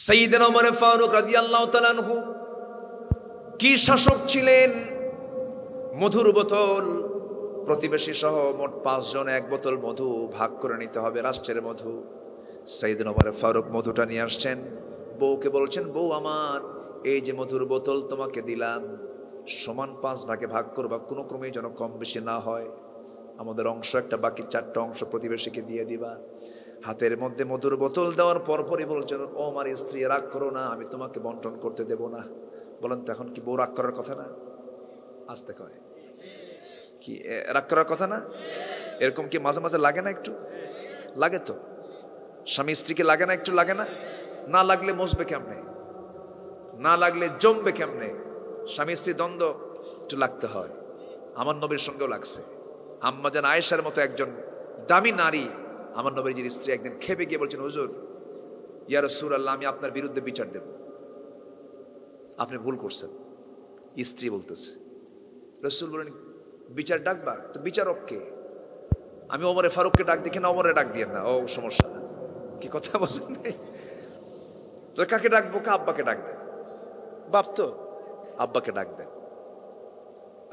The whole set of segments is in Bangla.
সাইয়েদনা ওমর ফারুক রাদিয়াল্লাহু তাআলা আনহু কি শাসক ছিলেন। মধুর বোতল প্রতিবেশী সহ মোট 5 জন এক বোতল মধু ভাগ করে নিতে হবে, রাষ্ট্রের মধু। সাইয়েদনা ওমর ফারুক মধুটা নিয়ে আসছেন, বউকে বলছেন, বউ আমার, এই যে মধুর বোতল তোমাকে দিলাম, সমান 5 ভাগে ভাগ করবা, কোনো ক্রমেই যেন কম বেশি না হয়। আমাদের অংশ একটা, বাকি 4টা অংশ প্রতিবেশীকে দিয়ে দিবা। হাতের মধ্যে মধুর বোতল দেওয়ার পরপরই বলছেন, ও আমার স্ত্রী, রাগ করো না, আমি তোমাকে বন্টন করতে দেব না। বলেন তো এখন কি বউ রাগ করার কথা না? আসতে কয় কি রাগ করার কথা না? এরকম কি মাঝে মাঝে লাগে না? একটু লাগে তো। স্বামী স্ত্রীকে লাগে না? একটু লাগে না? না লাগলে মসবে কেমনে? না লাগলে জমবে কেমনে? স্বামী স্ত্রী দ্বন্দ্ব একটু লাগতে হয়। আমার নবীর সঙ্গেও লাগছে। আম্মা জান আয়েশার মতো একজন দামি নারী, আমার নবীর স্ত্রী, একদিন খেপে গিয়ে বলছেন, হুজুর, ইয়া রাসূলুল্লাহ, আমি আপনার বিরুদ্ধে বিচার দেব, আপনি ভুল করছেন। স্ত্রী বলতেছে, রাসূল বলেন, বিচার ডাকবা? তো বিচারক কে? আমি ওমরে ফারুককে ডাক দেখি না, ওমরে ডাক দিয়ে না। ও সমস্যা, কি কথা বলছেন? তো কাকে ডাকবো? আব্বাকে ডাক দেন। বাপ তো, আব্বাকে ডাক দেন।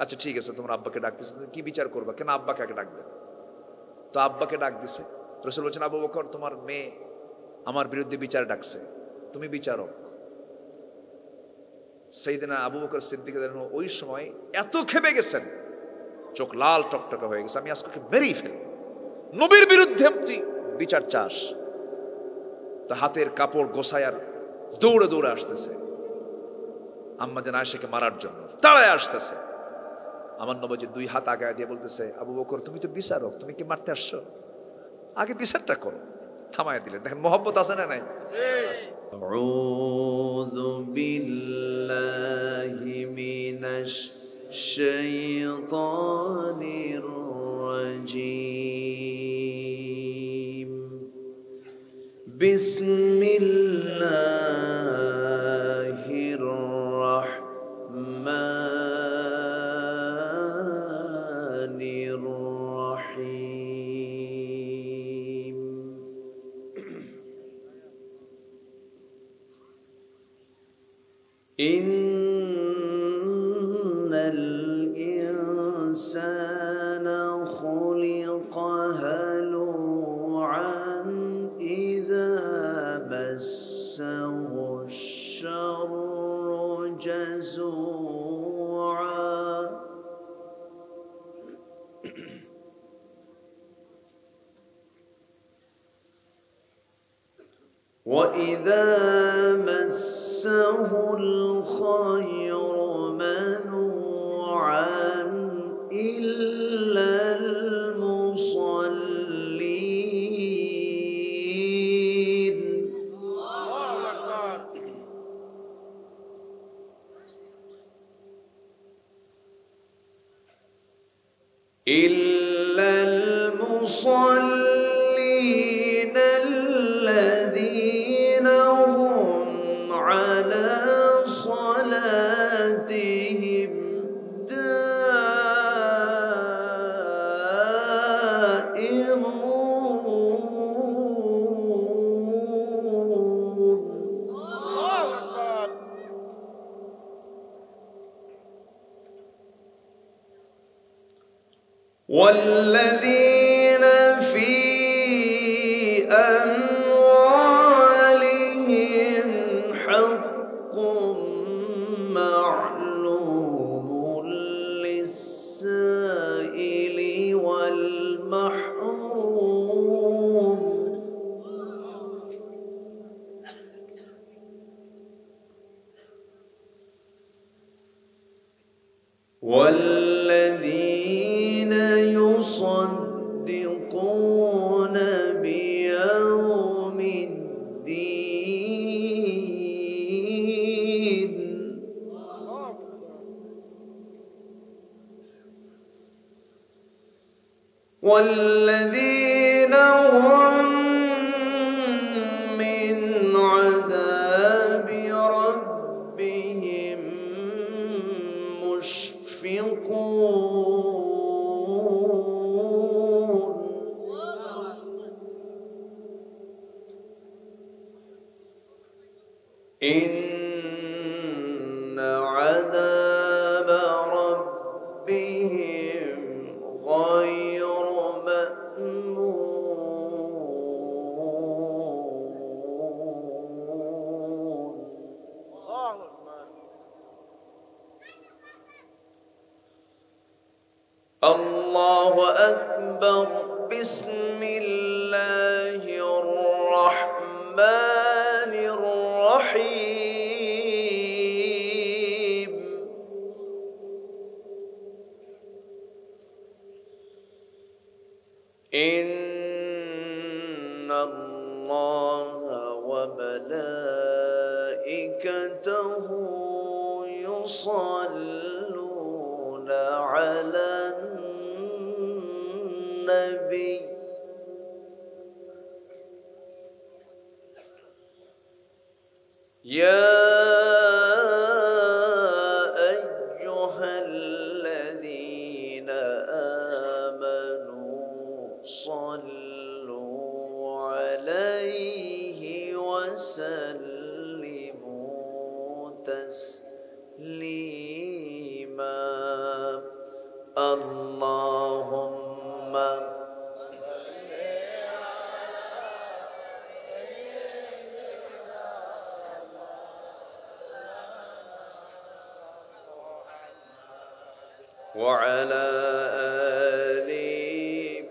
আচ্ছা ঠিক আছে, তোমার আব্বাকে ডাকতেছে, কি বিচার করবা? কেন আব্বাকে আগে ডাক দেন। তো আব্বাকে ডাক দিছে। রাসূল বলছেন, আবু বকর, তোমার মেয়ে আমার বিরুদ্ধে বিচার ডাকছে, তুমি বিচারক। সাইয়েদনা আবু বকর সিদ্দিক ওই সময় এত খেপে গেছেন, চোখ লাল টকটকা হয়ে গেছে, আমি আজকে মেরেই ফেলব, নবীর বিরুদ্ধে তুই বিচার চাস? তো হাতের কাপড় গোছায়ার দৌড়ে দৌড়ে আসতেছে, আম্মা জান আয়েশাকে মারার জন্য তাড়ায় আসতেছে। আমার নবীজি 2 হাত আগায় দিয়ে বলতেছে, আবু বকর, তুমি তো বিচারক, তুমি কি মারতে আসছো? আগে বিচারটা করো। থামায় দিলেন। দেখেন মহব্বত আছে না নাই? আউযু বিল্লাহি মিনাশ শাইতানির রাজীম। বিসমিল্লাহির রাহমানির রাহিম। ইন্নাল ইনসানা খুলিকা হালুআন ইযা মাসসাহুশ শাররু জাযুআ। وَإِذَا مَسَّهُ الْخَيْرُ مَنُوعًا إِلَّا الْمُصَلِّينَ. إِلَّا الْمُصَلِّينَ الَّذِينَ هُمْ عَلَى صَلَاتِهِمْ دائمون. والذين في أموالهم حق معلوم للسائل والمحروم. والذين يصدقون بيوم الدين. والذين هم من عذاب ربهم مشفقون. إن عذاب ربهم غير مأمون. الله أكبر. بسم الله الرحمن الرحيم. إن الله وملائكته يصلون على النبي. يا أيها الذين آمنوا صلوا عليه وسلموا تسليما. اللهم وعلى آله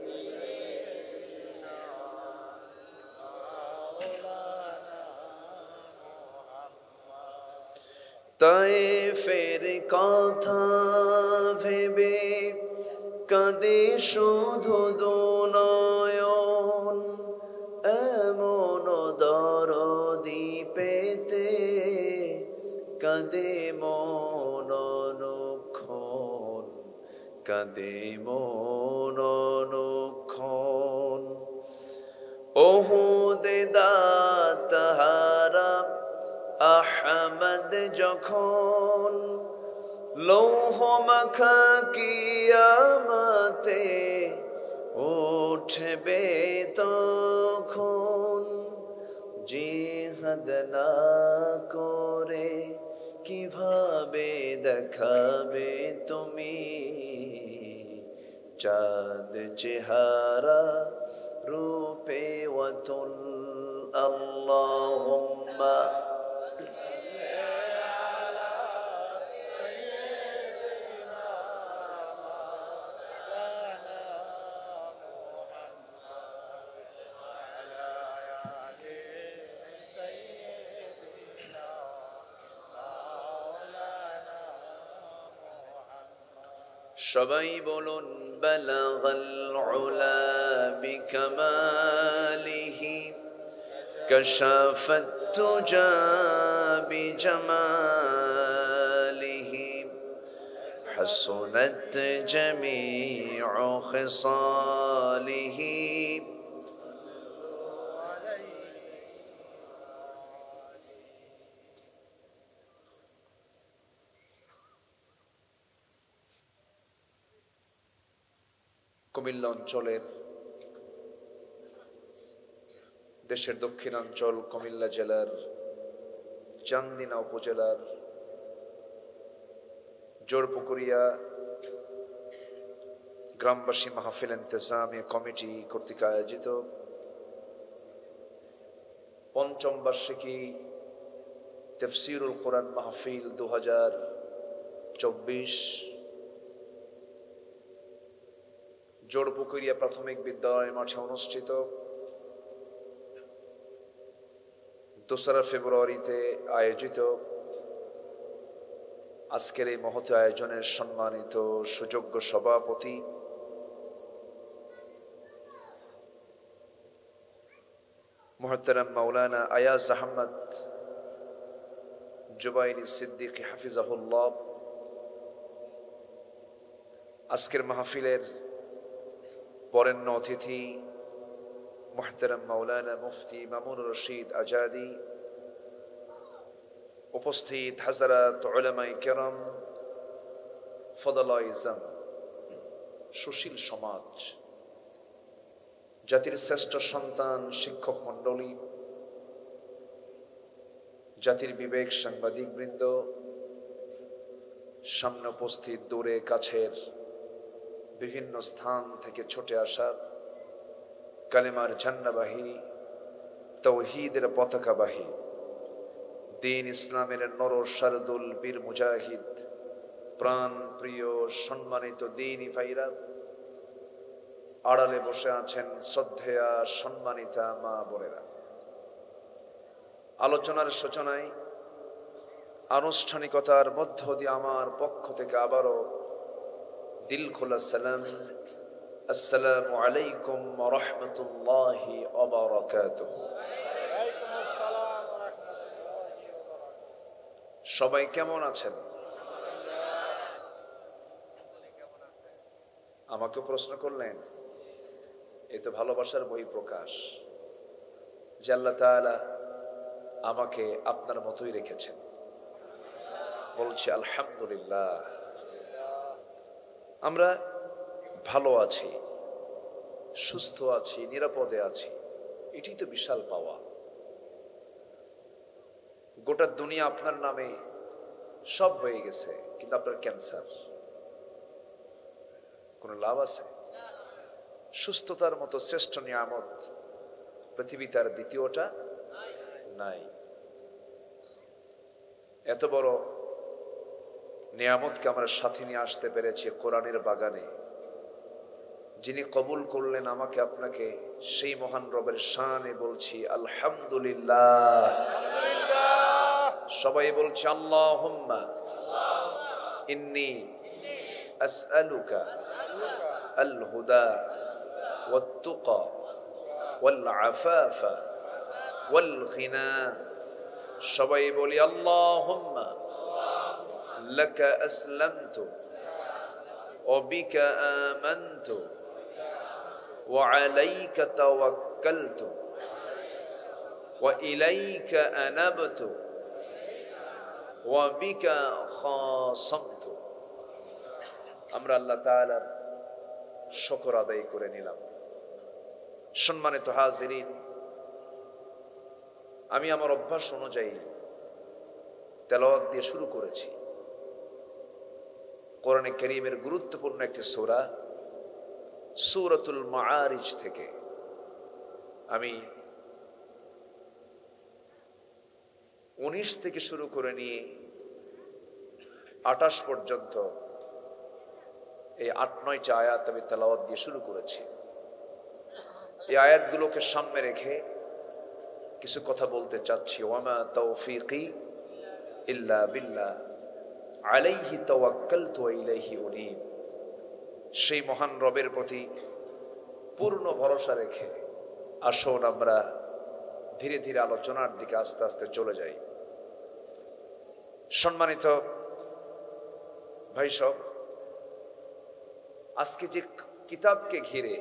তায়েফের কথা ভেবে কাঁদে শুধু দুনয়ন, এমন দরদি পেতে কাঁদে মন অনুক্ষণ, কাঁদে মন অনুক্ষণ। ওহুদে দাতাহারা আহমদ যখন লৌহ মাখা কিয়ামতে উঠবে তখন, জিহাদ না করে কিভাবে দেখাবে তুমি চাঁদ চেহারা রূপে ওয়াতুল। আল্লাহুম্মা সবাই বলুন বালাগাল উলা বিকামালিহি কাশাফাত তুজা বিজামালিহি হাসুনাত জামিউ খিসালিহি। কুমিল্লা অঞ্চলের দেশের দক্ষিণাঞ্চল কুমিল্লা জেলার চান্দিনা উপজেলার জোরপুকুরিয়া গ্রামবাসী মাহফিল ইন্তেজামিয়া কমিটি কর্তৃক আয়োজিত পঞ্চম বার্ষিকী তাফসীরুল কোরআন মাহফিল 2024 জোরপুকুরিয়া প্রাথমিক বিদ্যালয় মাঠে অনুষ্ঠিত। 2 ফেব্রুয়ারিতে আয়োজিত আজকের এই মহৎ আয়োজনের সম্মানিত সুযোগ্য সভাপতি মুহতারাম মাওলানা আয়াজ আহমদ জুবাইরি সিদ্দিকী হাফিজাহুল্লাহ, আজকের মাহফিলের বরেণ্য অতিথি মুহতারাম মাওলানা মুফতি মামুনুর রশিদ আজাদি, উপস্থিত হাজারাত উলামায়ে কেরাম, ফদলায়ে ইজম, সুশীল সমাজ, জাতির শ্রেষ্ঠ সন্তান শিক্ষক মণ্ডলী, জাতির বিবেক সাংবাদিক বৃন্দ, সামনে উপস্থিত দূরে কাছের বিভিন্ন স্থান থেকে ছুটে আসা কালেমার ঝান্ডাবাহী, তাওহীদের পতাকাবাহী, দ্বীন ইসলামের নর শারদুল বীর মুজাহিদ, প্রাণ প্রিয় সম্মানিত দ্বীনি ভাইরা, আড়ালে বসে আছেন শ্রদ্ধেয়া সম্মানিতা মা বোনেরা। আলোচনার সূচনায় আনুষ্ঠানিকতার মধ্য দিয়ে আমার পক্ষ থেকে আবারও দিল খোলা সালাম, আসসালামু আলাইকুম ওয়া রাহমাতুল্লাহি ওয়া বারাকাতুহু। সবাই কেমন আছেন? আমাকে প্রশ্ন করলেন, এই তো ভালোবাসার বহিঃপ্রকাশ যে আল্লাহ তাআলা আমাকে আপনার মতোই রেখেছেন। বলছি আলহামদুলিল্লাহ, আমরা ভালো আছি, সুস্থ আছি, নিরাপদে আছি, এটাই তো বিশাল পাওয়া। গোটা দুনিয়া আপনার নামে সব হয়ে গেছে, কিন্তু আপনার ক্যান্সার, কোনো লাভ আছে? সুস্থতার মতো শ্রেষ্ঠ নিয়ামত পৃথিবী তার দ্বিতীয়টা নাই। এত বড় নিয়ামতকে আমরা সাথে নিয়ে আসতে পেরেছি কোরআনের বাগানে। যিনি কবুল করলেন আমাকে আপনাকে, সেই মহান রবের শানে বলছি আলহামদুলিল্লাহ। সবাই বলছি আল্লাহুম্মা ইন্নী আসআলুকা আল হুদা ওয়াত তুকা ওয়াল আফাফা ওয়াল গিনা। সবাই বলি আল্লাহুম্মা লাকা আসলামতু ওয়া বিকা আমানতু ওয়া আলাইকা তাওয়াক্কালতু ওয়া ইলাইকা আনাবতু ওয়া বিকা খাসামতু। আমরা আল্লাহ তাআলার শুকর আদায় করে নিলাম। সম্মানিত হাজিরিন, আমি আমার অভ্যাস অনুযায়ী তেলাওয়াত দিয়ে শুরু করেছি কোরআনে কারীমের গুরুত্বপূর্ণ একটি সূরা, সূরাতুল মাআরিজ থেকে। আমি 19 থেকে শুরু করে নিয়ে 28 পর্যন্ত এই 8-9টি আয়াত আমি তেলাওয়াত দিয়ে শুরু করেছি। এই আয়াতগুলোকে সামনে রেখে কিছু কথা বলতে চাচ্ছি। ওয়ামা তাওফীকি ইল্লা বিল্লাহ আলাইহি তাওয়াক্কালতু ওয়া ইলাইহি উনীব। সেই মহান রবের প্রতি পূর্ণ ভরসা রেখে আসুন আমরা ধীরে ধীরে আলোচনার দিকে আস্তে আস্তে চলে যাই। সম্মানিত ভাই সব, আজকে যে কিতাবকে ঘিরে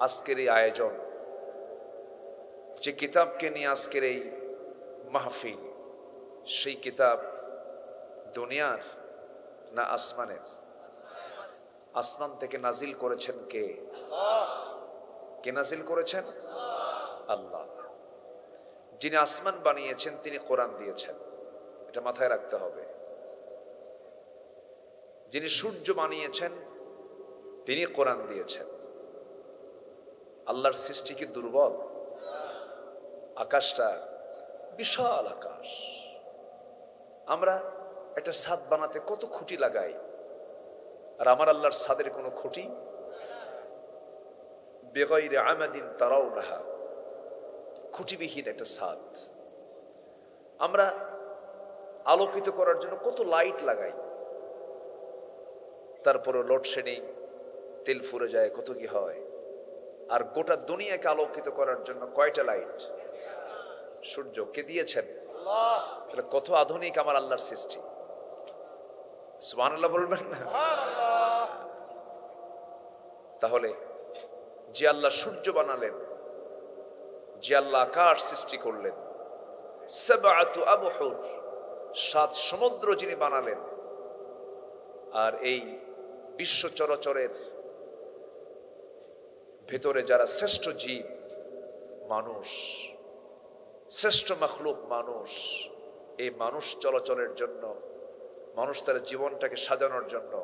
আজকের এই আয়োজন, যে কিতাবকে নিয়ে আজকের এই মাহফিল, সেই কিতাব দুনিয়ার না আসমানের? আসমান থেকে নাজিল করেছেন কে? কে নাজিল করেছেন? আল্লাহ। যিনি আসমান বানিয়েছেন তিনি কোরআন দিয়েছেন, এটা মাথায় রাখতে হবে। যিনি সূর্য বানিয়েছেন তিনি কোরআন দিয়েছেন। আল্লাহর সৃষ্টি কি দুর্বল? আকাশটা বিশাল আকাশ। আমরা একটা ছাদ বানাতে কত খুঁটি লাগাই, আর আমার আল্লাহর ছাদের কোনো খুঁটি বেগাইরে আমাদিন তারাউনাহা, খুঁটিবিহীন একটা ছাদ। আমরা আলোকিত করার জন্য কত লাইট লাগাই, তারপরে লোডশেডিং, তেল ফুরে যায়, কত কি হয়। আর গোটা দুনিয়াকে আলোকিত করার জন্য কয়টা লাইট? সূর্য কে দিয়েছেন? তাহলে কত আধুনিক আমার আল্লাহর সৃষ্টি। সুবহানাল্লাহ বলবেন না? তাহলে যে আল্লাহ সূর্য বানালেন, যে আল্লাহ আকাশ সৃষ্টি করলেন, সাবআতু আবহুর, 7 সমুদ্র যিনি বানালেন, আর এই বিশ্ব চরাচরের ভেতরে যারা শ্রেষ্ঠ জীব মানুষ, শ্রেষ্ঠ মাখলুক মানুষ। এই মানুষ চলাচলের জন্য, মানুষ তার জীবনটাকে সাজানোর জন্য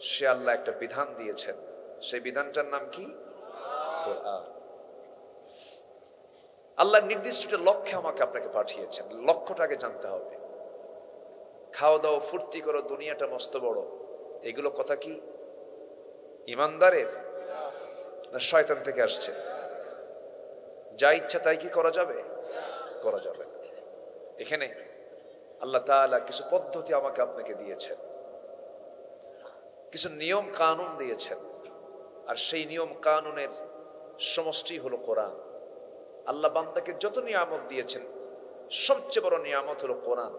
সে আল্লাহ একটা বিধান দিয়েছেন। সেই বিধানটার নাম কি? কোরআন। আল্লাহ নির্দিষ্ট লক্ষ্যে আমাকে আপনাকে পাঠিয়েছেন। লক্ষ্যটাকে জানতে হবে। খাওয়া দাওয়া ফুর্তি করো, দুনিয়াটা মস্ত বড়, এগুলো কথা কি ইমানদারের না শয়তান থেকে আসছে? যা ইচ্ছা তাই কি করা যাবে? করা যাবে না। এখানে আল্লাহ তাআলা কিছু পদ্ধতি আমাকে আপনাকে দিয়েছেন, কিছু নিয়ম কানুন দিয়েছেন, আর সেই নিয়ম কানুনের সমষ্টি হলো কোরআন। আল্লাহ বান্দাকে যত নিয়ামত দিয়েছেন সবচেয়ে বড় নিয়ামত হলো কোরআন।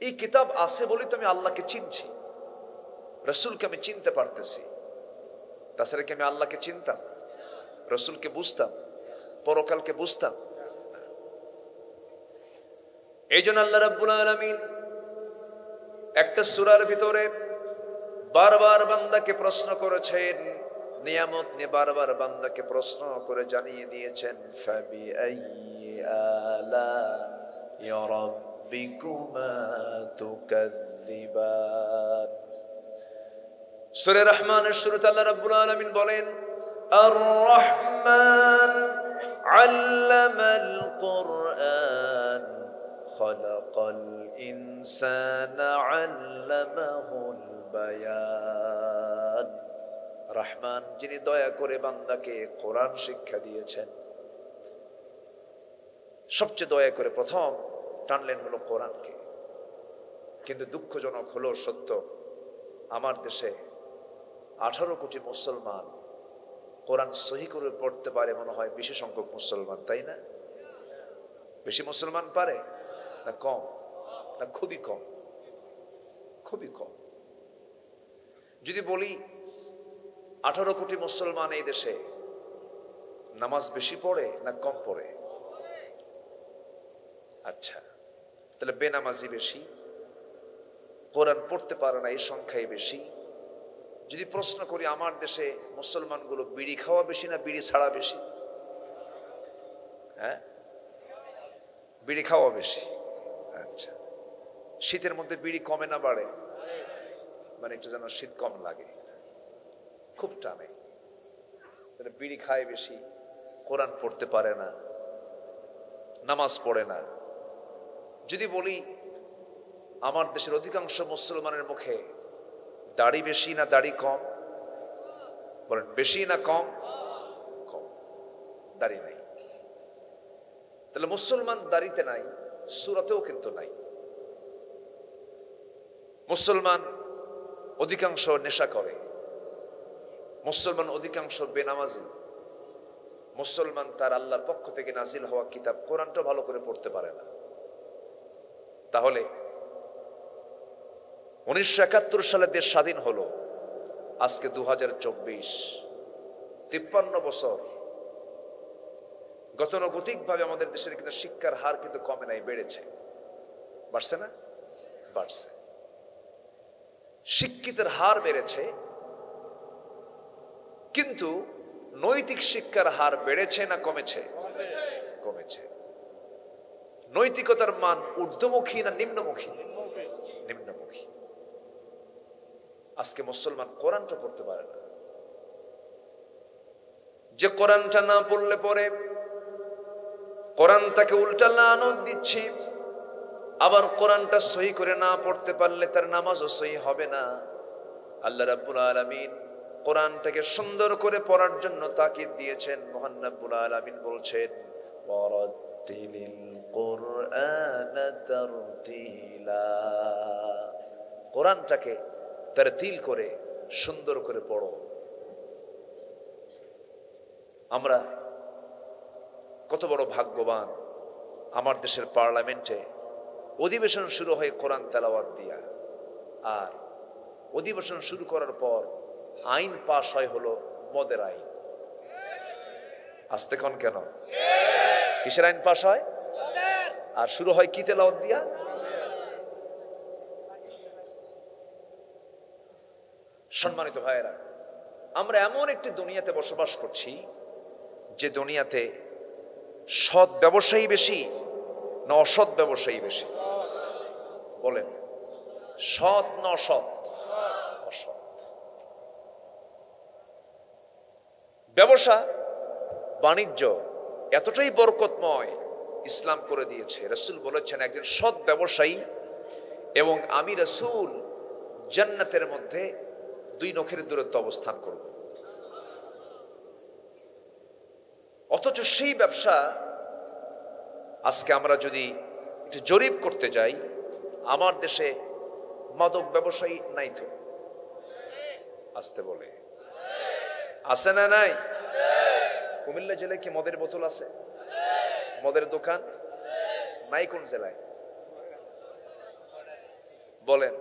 এই কিতাব আছে বলেই তো আমি আল্লাহকে চিনছি, রসুলকে আমি চিনতে পারতেছি। তাছাড়া কি আমি আল্লাহকে চিনতাম, রসুলকে বুঝতাম, পরকালকে বুঝতাম? এই জন্য আল্লাহ রাব্বুল আলামিন একটা সূরার ভিতরে বারবার বান্দাকে প্রশ্ন করেছেন, নিয়ামত নিয়ে বারবার বান্দাকে প্রশ্ন করে জানিয়ে দিয়েছেন, ফাবিআইয়ি আলা'i রাব্বিকুমা তুকাযযিবান। সূরা রহমানের শুরুতে আল্লাহ রাব্বুল আলামিন বলেন, আর রহমান আল্লামাল কুরআন খালাকাল ইনসানা আল্লামাহুল বায়ান। রহমান যিনি দয়া করে বান্দাকে কোরআন শিক্ষা দিয়েছেন। সবচেয়ে দয়া করে প্রথম টানলেন হলো কোরআনকে। কিন্তু দুঃখজনক হলো সত্য, আমার দেশে 18 কোটি মুসলমান কোরআন সহি করে পড়তে পারে মনে হয় বেশি সংখ্যক মুসলমান, তাই না? বেশি মুসলমান পারে না কম? না খুবই কম, খুবই কম। যদি বলি 18 কোটি মুসলমান এই দেশে নামাজ বেশি পড়ে না কম পড়ে? আচ্ছা, তাহলে বেনামাজি বেশি, কোরআন পড়তে পারে না এই সংখ্যাই বেশি। যদি প্রশ্ন করি আমার দেশে মুসলমানগুলো বিড়ি খাওয়া বেশি না বিড়ি ছাড়া বেশি? হ্যাঁ, বিড়ি খাওয়া বেশি। আচ্ছা, শীতের মধ্যে বিড়ি কমে না বাড়ে? মানে একটু যেন শীত কম লাগে, খুব টানে, বিড়ি খায় বেশি, কোরআন পড়তে পারে না, নামাজ পড়ে না। যদি বলি আমার দেশের অধিকাংশ মুসলমানের মুখে দাড়ি বেশি না দাড়ি কম? বলেন বেশি না কম? কম, দাড়ি নাই। তাহলে মুসলমান দাড়িতে নাই, সূরাতেও কিন্তু নাই। মুসলমান অধিকাংশ নেশা করে, মুসলমান অধিকাংশ বেনামাজি, মুসলমান তার আল্লাহর পক্ষ থেকে নাজিল হওয়া কিতাব কোরআনটা ভালো করে পড়তে পারে না। তাহলে 1971 সালে দেশ স্বাধীন হলো, আজকে 2024, 53 বছর। গতানুগতিকভাবে আমাদের দেশের কিন্তু শিক্ষার হার কিন্তু কমে নাই, বেড়েছে। বাড়ছে না? বাড়ছে। শিক্ষিতের হার বেড়েছে, কিন্তু নৈতিক শিক্ষার হার বেড়েছে না কমেছে? কমেছে। নৈতিকতার মান ঊর্ধ্বমুখী না নিম্নমুখী? নিম্নমুখী। আজকে মুসলমান কোরআনটা পড়তে পারে না। যে কোরআনটা না পড়লে পরে কোরআন তাকে উল্টা লানত দিচ্ছে, আবার কোরআনটা সহি করে না পড়তে পারলে তার নামাজও সহি হবে না। আল্লাহ রাব্বুল আলামিন কোরআনটাকে সুন্দর করে পড়ার জন্য তাকিদ দিয়েছেন। মহান রাব্বুল আলামিন বলছেন, ওয়ারাতিলিল কুরআনা তারতিলা। কোরআনটাকে তারতিল করে সুন্দর করে পড়ো। আমরা কত বড় ভাগ্যবান, আমার দেশের পার্লামেন্টে অধিবেশন শুরু হয় কোরআন তেলাওয়াত দিয়া, আর অধিবেশন শুরু করার পর আইন পাশ হয় হলো মদের আইন। আসতে কোন কেন? কিসের আইন পাশ হয়? আর শুরু হয় কি তেলাওয়াত দিয়া? সম্মানিত ভাইয়েরা, আমরা এমন একটি দুনিয়াতে বসবাস করছি যে দুনিয়াতে সৎ ব্যবসায়ী বেশি না অসৎ ব্যবসায়ী বেশি? বলেন, সৎ না অসৎ? অসৎ। ব্যবসা বাণিজ্য এতটাই বরকতময়, ইসলাম করে দিয়েছে। রাসূল বলেছেন, একজন সৎ ব্যবসায়ী এবং আমি রাসূল জান্নাতের মধ্যে 2 নখের দূরত্ব অবস্থান করব। অথচ সেই ব্যবসা আজকে আমরা যদি একটু জরিপ করতে যাই, আমার দেশে মাদক ব্যবসায়ী নাই তো? আসতে বলে আছে না নাই? কুমিল্লা জেলায় কি মদের বোতল আছে? মদের দোকান নাই কোন জেলায়? বলেন,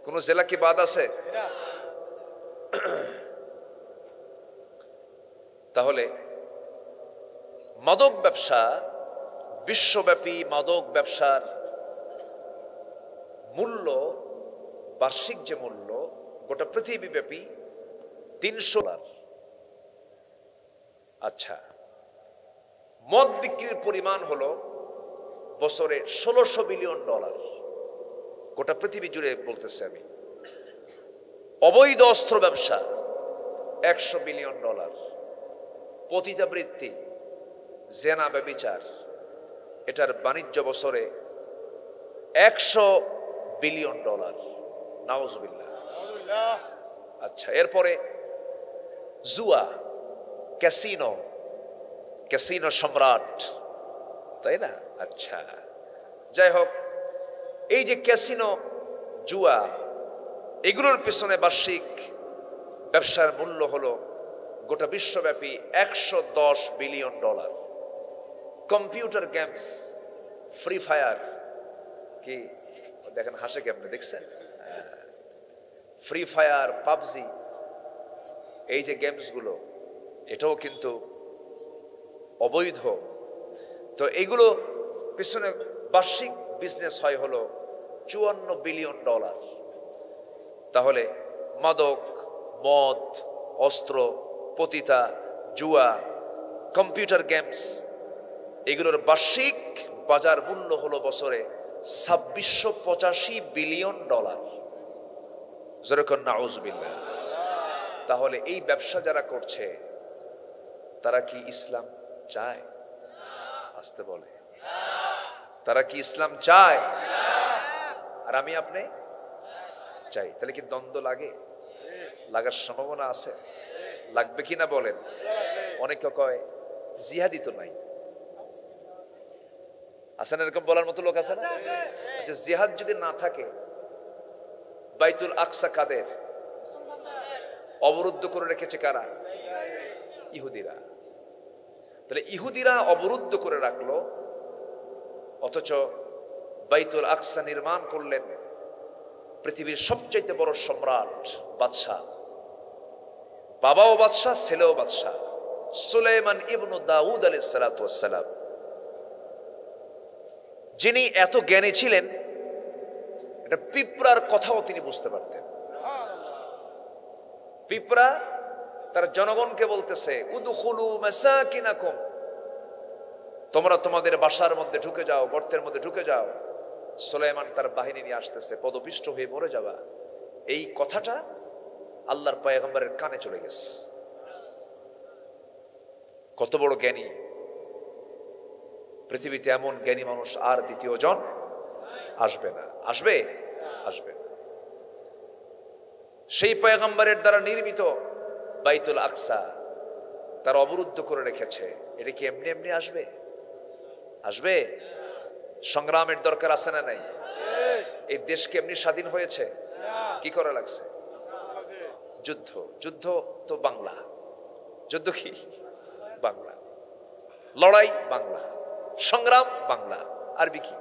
কোন জেলা কি বাদ আছে? তাহলে মাদক ব্যবসা, বিশ্বব্যাপী মাদক ব্যবসার মূল্য, বার্ষিক যে মূল্য গোটা পৃথিবীব্যাপী $300। আচ্ছা, মদ বিক্রির পরিমাণ হলো বছরে $1600 বিলিয়ন। গোটা পৃথিবী জুড়ে বলতেছে আমি। অবৈধ অস্ত্র ব্যবসা $100 বিলিয়ন। পতিতাবৃত্তি, জেনা, ব্যভিচার, এটার বাণিজ্য বছরে $100 বিলিয়ন। নাউজুবিল্লাহ। আচ্ছা, এরপরে জুয়া, ক্যাসিনো, ক্যাসিনো সম্রাট, তাই না? আচ্ছা, যাই হোক, এই যে ক্যাসিনো, জুয়া, এগুলোর পিছনে বার্ষিক ব্যবসার মূল্য হলো গোটা বিশ্বব্যাপী $110 billion. Computer games, free fire, কি দেখেন হাসে কেমনে, দেখছেন? ফ্রি ফায়ার, পাবজি, এই যে গেমসগুলো, এটাও কিন্তু অবৈধ। তো এইগুলো পিছনে বার্ষিক বিজনেস হয় হলো $54 বিলিয়ন। তাহলে মাদক, মদ, অস্ত্র, পতিতা, জুয়া, কম্পিউটার গেমস, এগুলোর বার্ষিক বাজার মূল্য হলো বছরে $2685 বিলিয়ন। যেরকম নাউজুবিল্লাহ। তাহলে এই ব্যবসা যারা করছে তারা কি ইসলাম চায়? আসতে বলে, তারা কি ইসলাম চায়? আর আমি আপনি চাই। তাহলে কি দ্বন্দ্ব লাগে? লাগার সম্ভাবনা আছে? লাগবে কিনা বলেন? অনেকে কয় জিহাদি তো নাই। আছে না এরকম বলার মতো লোক? আছে না? আচ্ছা, জিহাদ যদি না থাকে, বাইতুল আকসা কাদের অবরুদ্ধ করে রেখেছে? কারা? ইহুদিরা। তাহলে ইহুদিরা অবরুদ্ধ করে রাখলো, অথচ বাইতুল আকসা নির্মাণ করলেন পৃথিবীর সবচাইতে বড় সম্রাট, বাদশাহ, বাবাও বাদশাহ, ছেলেও বাদশাহ, সুলাইমান ইবনু দাউদ আলাইহিস সালাতু ওয়াস সালাম, যিনি এত জ্ঞানী ছিলেন, এটা পিঁপড়ার কথাও তিনি বুঝতে পারতেন। পিঁপড়া তার জনগণকে বলতেছে, উদখুলু মাসাকিনাকুম, তোমরা তোমাদের বাসার মধ্যে ঢুকে যাও, গর্তের মধ্যে ঢুকে যাও। সুলাইমান তার বাহিনী নিয়ে আসতেছে, পদপিষ্ট হয়ে মরে যাবা। এই কথাটা আল্লাহর পয়গম্বরের কানে চলে গেছে। কত বড় জ্ঞানী! পৃথিবীতে এমন জ্ঞানী মানুষ আর দ্বিতীয় জন আসবে না। আসবে? আসবে না। সেই পয়গম্বরের দ্বারা নির্মিত বাইতুল আকসা তার অবরুদ্ধ করে রেখেছে। এটা কি এমনি এমনি আসবে? আসবে? সংগ্রামের দরকার আছে না নাই? এই দেশ কি এমনি স্বাধীন হয়েছে? কি করা লাগছে? যুদ্ধ। যুদ্ধ তো বাংলা। যুদ্ধ কি? বাংলা। লড়াই বাংলা, সংগ্রাম বাংলা, আরবি কি?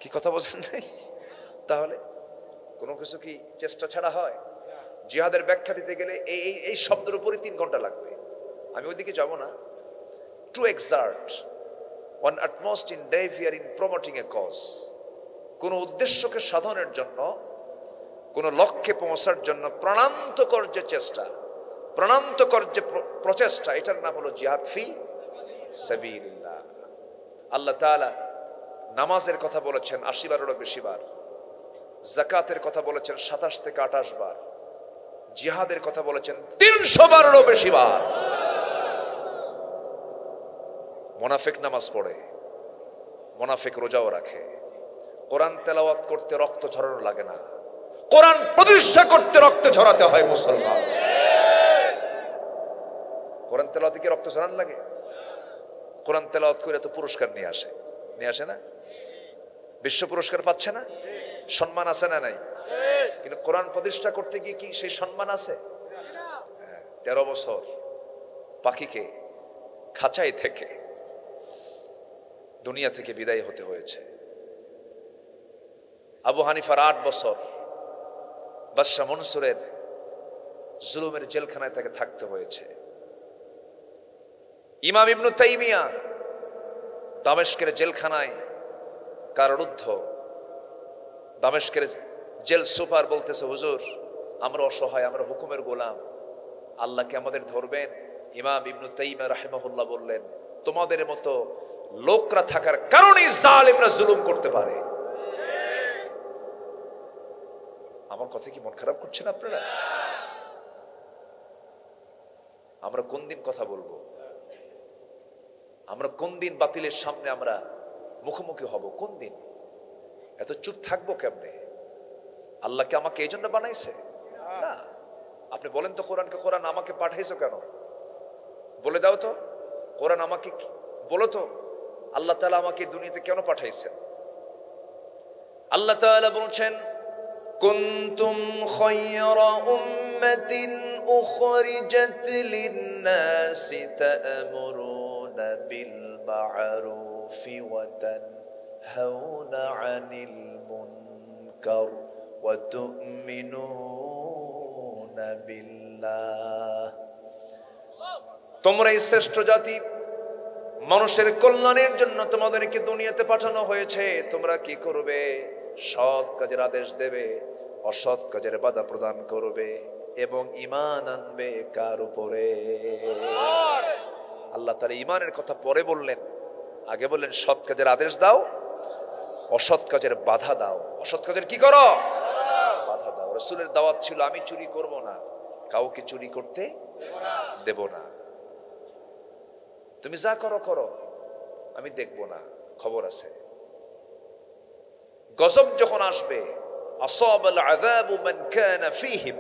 কি কথা বলছেন নাই? তাহলে কোনো কিছু কি চেষ্টা ছাড়া হয়? জিহাদের ব্যাখ্যা দিতে গেলে এই শব্দের উপরে 3 ঘন্টা লাগবে। আমি ওইদিকে যাব না। To exert one utmost endeavor in promoting a cause, কোন উদ্দেশ্যকে সাধনের জন্য, কোন লক্ষ্যে পৌঁছার জন্য প্রাণান্তকর যে চেষ্টা, প্রাণান্তকর যে প্রচেষ্টা, এটার নাম হলো জিহাদ ফি সাবিলিল্লাহ। আল্লাহ তাআলা নামাজের কথা বলেছেন ৮০ বারেরও বেশি বার, যাকাতের কথা বলেছেন ২৭ থেকে ২৮ বার, জিহাদের কথা বলেছেন ৩০০ বারেরও বেশি বার। মুনাফিক নামাজ পড়ে, মুনাফিক রোজাও রাখে, কোরআন তেলাওয়াত করতে রক্ত ঝরানো লাগে না, কোরআন প্রতিষ্ঠা করতে রক্ত ঝরাতে হয় মুসলমান। কোরআন তেলাওয়াতে কি রক্ত ঝরানো লাগে? কোরআন তেলাওয়াত করে তো পুরস্কার নিয়ে আসে না? বিশ্ব পুরস্কার পাচ্ছে না? সম্মান আছে না নাই? কিন্তু কোরআন প্রতিষ্ঠা করতে গিয়ে কি সেই সম্মান আছে? ১৩ বছর পাখিকে খাঁচাই থেকে দুনিয়া থেকে বিদায় হতে হয়েছে। আবু হানিফার ৮ বছর বাদশাহ মনসুরের জুলুমের জেলখানায় তাকে থাকতে হয়েছে। ইমাম ইবনু তাইমিয়া দামেস্কের জেলখানায় কারারুদ্ধ। দামেস্কের জেল সুপার বলতেছে, হুজুর আমরা অসহায়, আমরা হুকুমের গোলাম, আল্লাহকে আমাদের ধরবেন? ইমাম ইবনু তাইমিয়া রাহিমাহুল্লাহ বললেন, তোমাদের মতো লোকরা থাকার কারণেই জালেমরা জুলুম করতে পারে। আমার কথা কি মন খারাপ করছেন আপনারা? আমরা কোন দিন কথা বলবো? আমরা কোন দিন বাতিলের সামনে আমরা মুখোমুখি হব? কোন দিন? এত চুপ থাকবো কেমনে? আল্লাহকে আমাকে এই জন্য বানাইছে না? আপনি বলেন তো, কোরআন আমাকে পাঠাইছো কেন? বলে দাও তো, কোরআন আমাকে বলো তো, আল্লাহ তাআলা আমাকে দুনিয়াতে কেন পাঠাইছেন? আল্লাহ তাআলা বলছেন, কুনতুম খায়রা উম্মাতিন উখরিজাত লিন-নাসি তা'মুরুনা বিল মা'রুফি ওয়া তানহাউনা 'আনিল মুনকার ওয়া তু'মিনুনা বিল্লাহ। তোমরা এই শ্রেষ্ঠ জাতি, মানুষের কল্যাণের জন্য তোমাদেরকে দুনিয়াতে পাঠানো হয়েছে। তোমরা কি করবে? সৎ কাজের আদেশ দেবে, অসৎ কাজের বাধা প্রদান করবে এবং ঈমান আনবে কার উপরে? আল্লাহ তাআলা ঈমানের কথা পরে বললেন, আগে বললেন সৎ কাজের আদেশ দাও, অসৎ কাজের বাধা দাও। অসৎ কাজের কি করো? বাধা দাও। রাসূলের দাওয়াত ছিল, আমি চুরি করব না, কাউকে চুরি করতে দেব না। তুমি যা করো করো, আমি দেখব না, খবর আছে। গজব যখন আসবে, আসাবাল আযাবু মান কানা ফীহিম,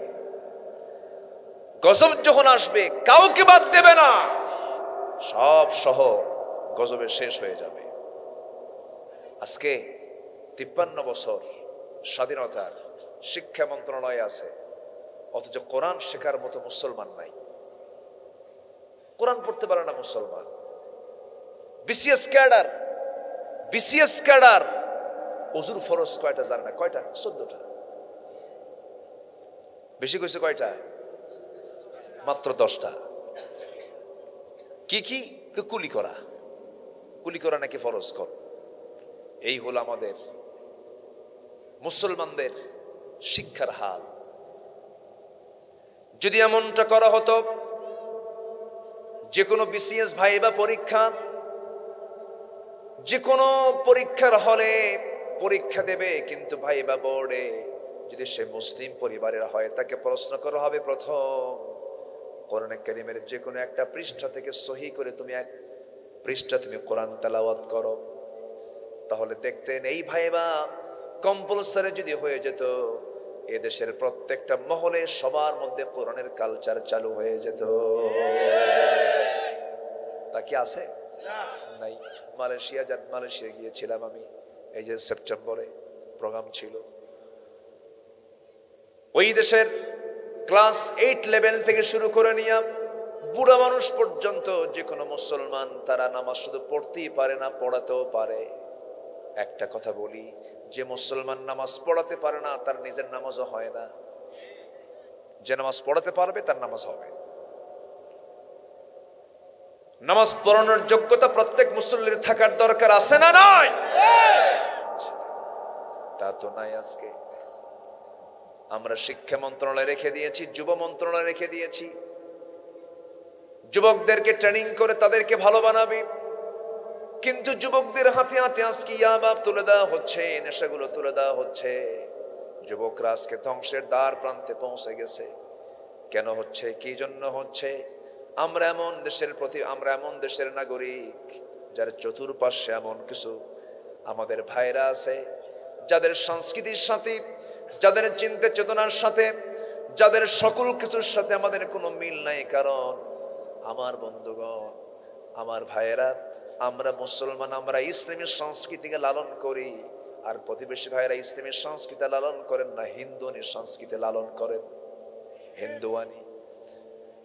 গজব যখন আসবে কাউকে বাদ দেবে না, সব সহ গজবে শেষ হয়ে যাবে। আজকে ৫৩ বছর স্বাধীনতার শিক্ষা মন্ত্রণালয় আছে, অথচ কোরআন শেখার মতো মুসলমান নাই। কোরআন পড়তে পারে না মুসলমান। বিসিএস ক্যাডার ওযুর ফরজ কয়টা জানে না? কয়টা? ১৪টা। বেশি কইছে কয়টা? মাত্র 10টা। কি কুলি করা নাকি ফরজ কর। এই হলো আমাদের মুসলমানদের শিক্ষার হাল। যদি এমনটা করা হতো, যে কোনো বিসিএস ভাইবা পরীক্ষা, যে কোনো পরীক্ষার হলে পরীক্ষা দেবে, কিন্তু ভাইবা বোর্ডে যদি সে মুসলিম পরিবারের হয়, তাকে প্রশ্ন করা হবে প্রথম, কোরআনে কারীমের যে কোনো একটা পৃষ্ঠা থেকে সহি করে তুমি এক পৃষ্ঠা তুমি কোরআন তেলাওয়াত করো। তাহলে দেখতেন এই ভাইবা কম্পালসারি যদি হয়ে যেত, এদেশের প্রত্যেকটা মহলে সবার মধ্যে কোরআনের কালচার চালু হয়ে যেত। তা কি আছে? নাই। মালয়েশিয়া গিয়েছিলাম আমি, এই যে সেপ্টেম্বরে প্রোগ্রাম ছিল। ওই দেশের ক্লাস 8 লেভেল থেকে শুরু করে নিয়ে বুড়া মানুষ পর্যন্ত যে কোনো মুসলমান, তারা নামাজ শুধু পড়তেই পারে না, পড়াতেও পারে। একটা কথা বলি, যে মুসলমান নামাজ পড়াতে পারে না, তার নিজের নামাজও হয় না। যে নামাজ পড়াতে পারবে তার নামাজ হবে। নামাজ পড়ানোর যোগ্যতা প্রত্যেক মুসল্লির থাকার দরকার আছে না নাই? তা তো নাই। আজকে আমরা শিক্ষা মন্ত্রণালয় রেখে দিয়েছি, যুব মন্ত্রণালয় রেখে দিয়েছি, যুবকদেরকে ট্রেনিং করে তাদেরকে ভালো বানাবে, কিন্তু যুবকদের হাতে হাতে আজকে ইয়াবা তুলে দেওয়া হচ্ছে, নেশাগুলো তুলে দেওয়া হচ্ছে। যুবকরা আজকে ধ্বংসের দ্বার প্রান্তে পৌঁছে গেছে। কেন হচ্ছে? কি জন্য হচ্ছে? আমরা এমন দেশের নাগরিক যার চতুর্পাশে এমন কিছু আমাদের ভাইরা আছে যাদের সংস্কৃতির সাথে, যাদের চিন্তা চেতনার সাথে, যাদের সকল কিছুর সাথে আমাদের কোনো মিল নাই। কারণ আমার বন্ধুগণ, আমার ভাইয়েরা, আমরা মুসলমান, আমরা ইসলামী সংস্কৃতিকে লালন করি, আর প্রতিবেশী ভাইয়েরা ইসলামী সংস্কৃতি লালন করেন না, হিন্দুয়ানি সংস্কৃতি লালন করেন। হিন্দুয়ানি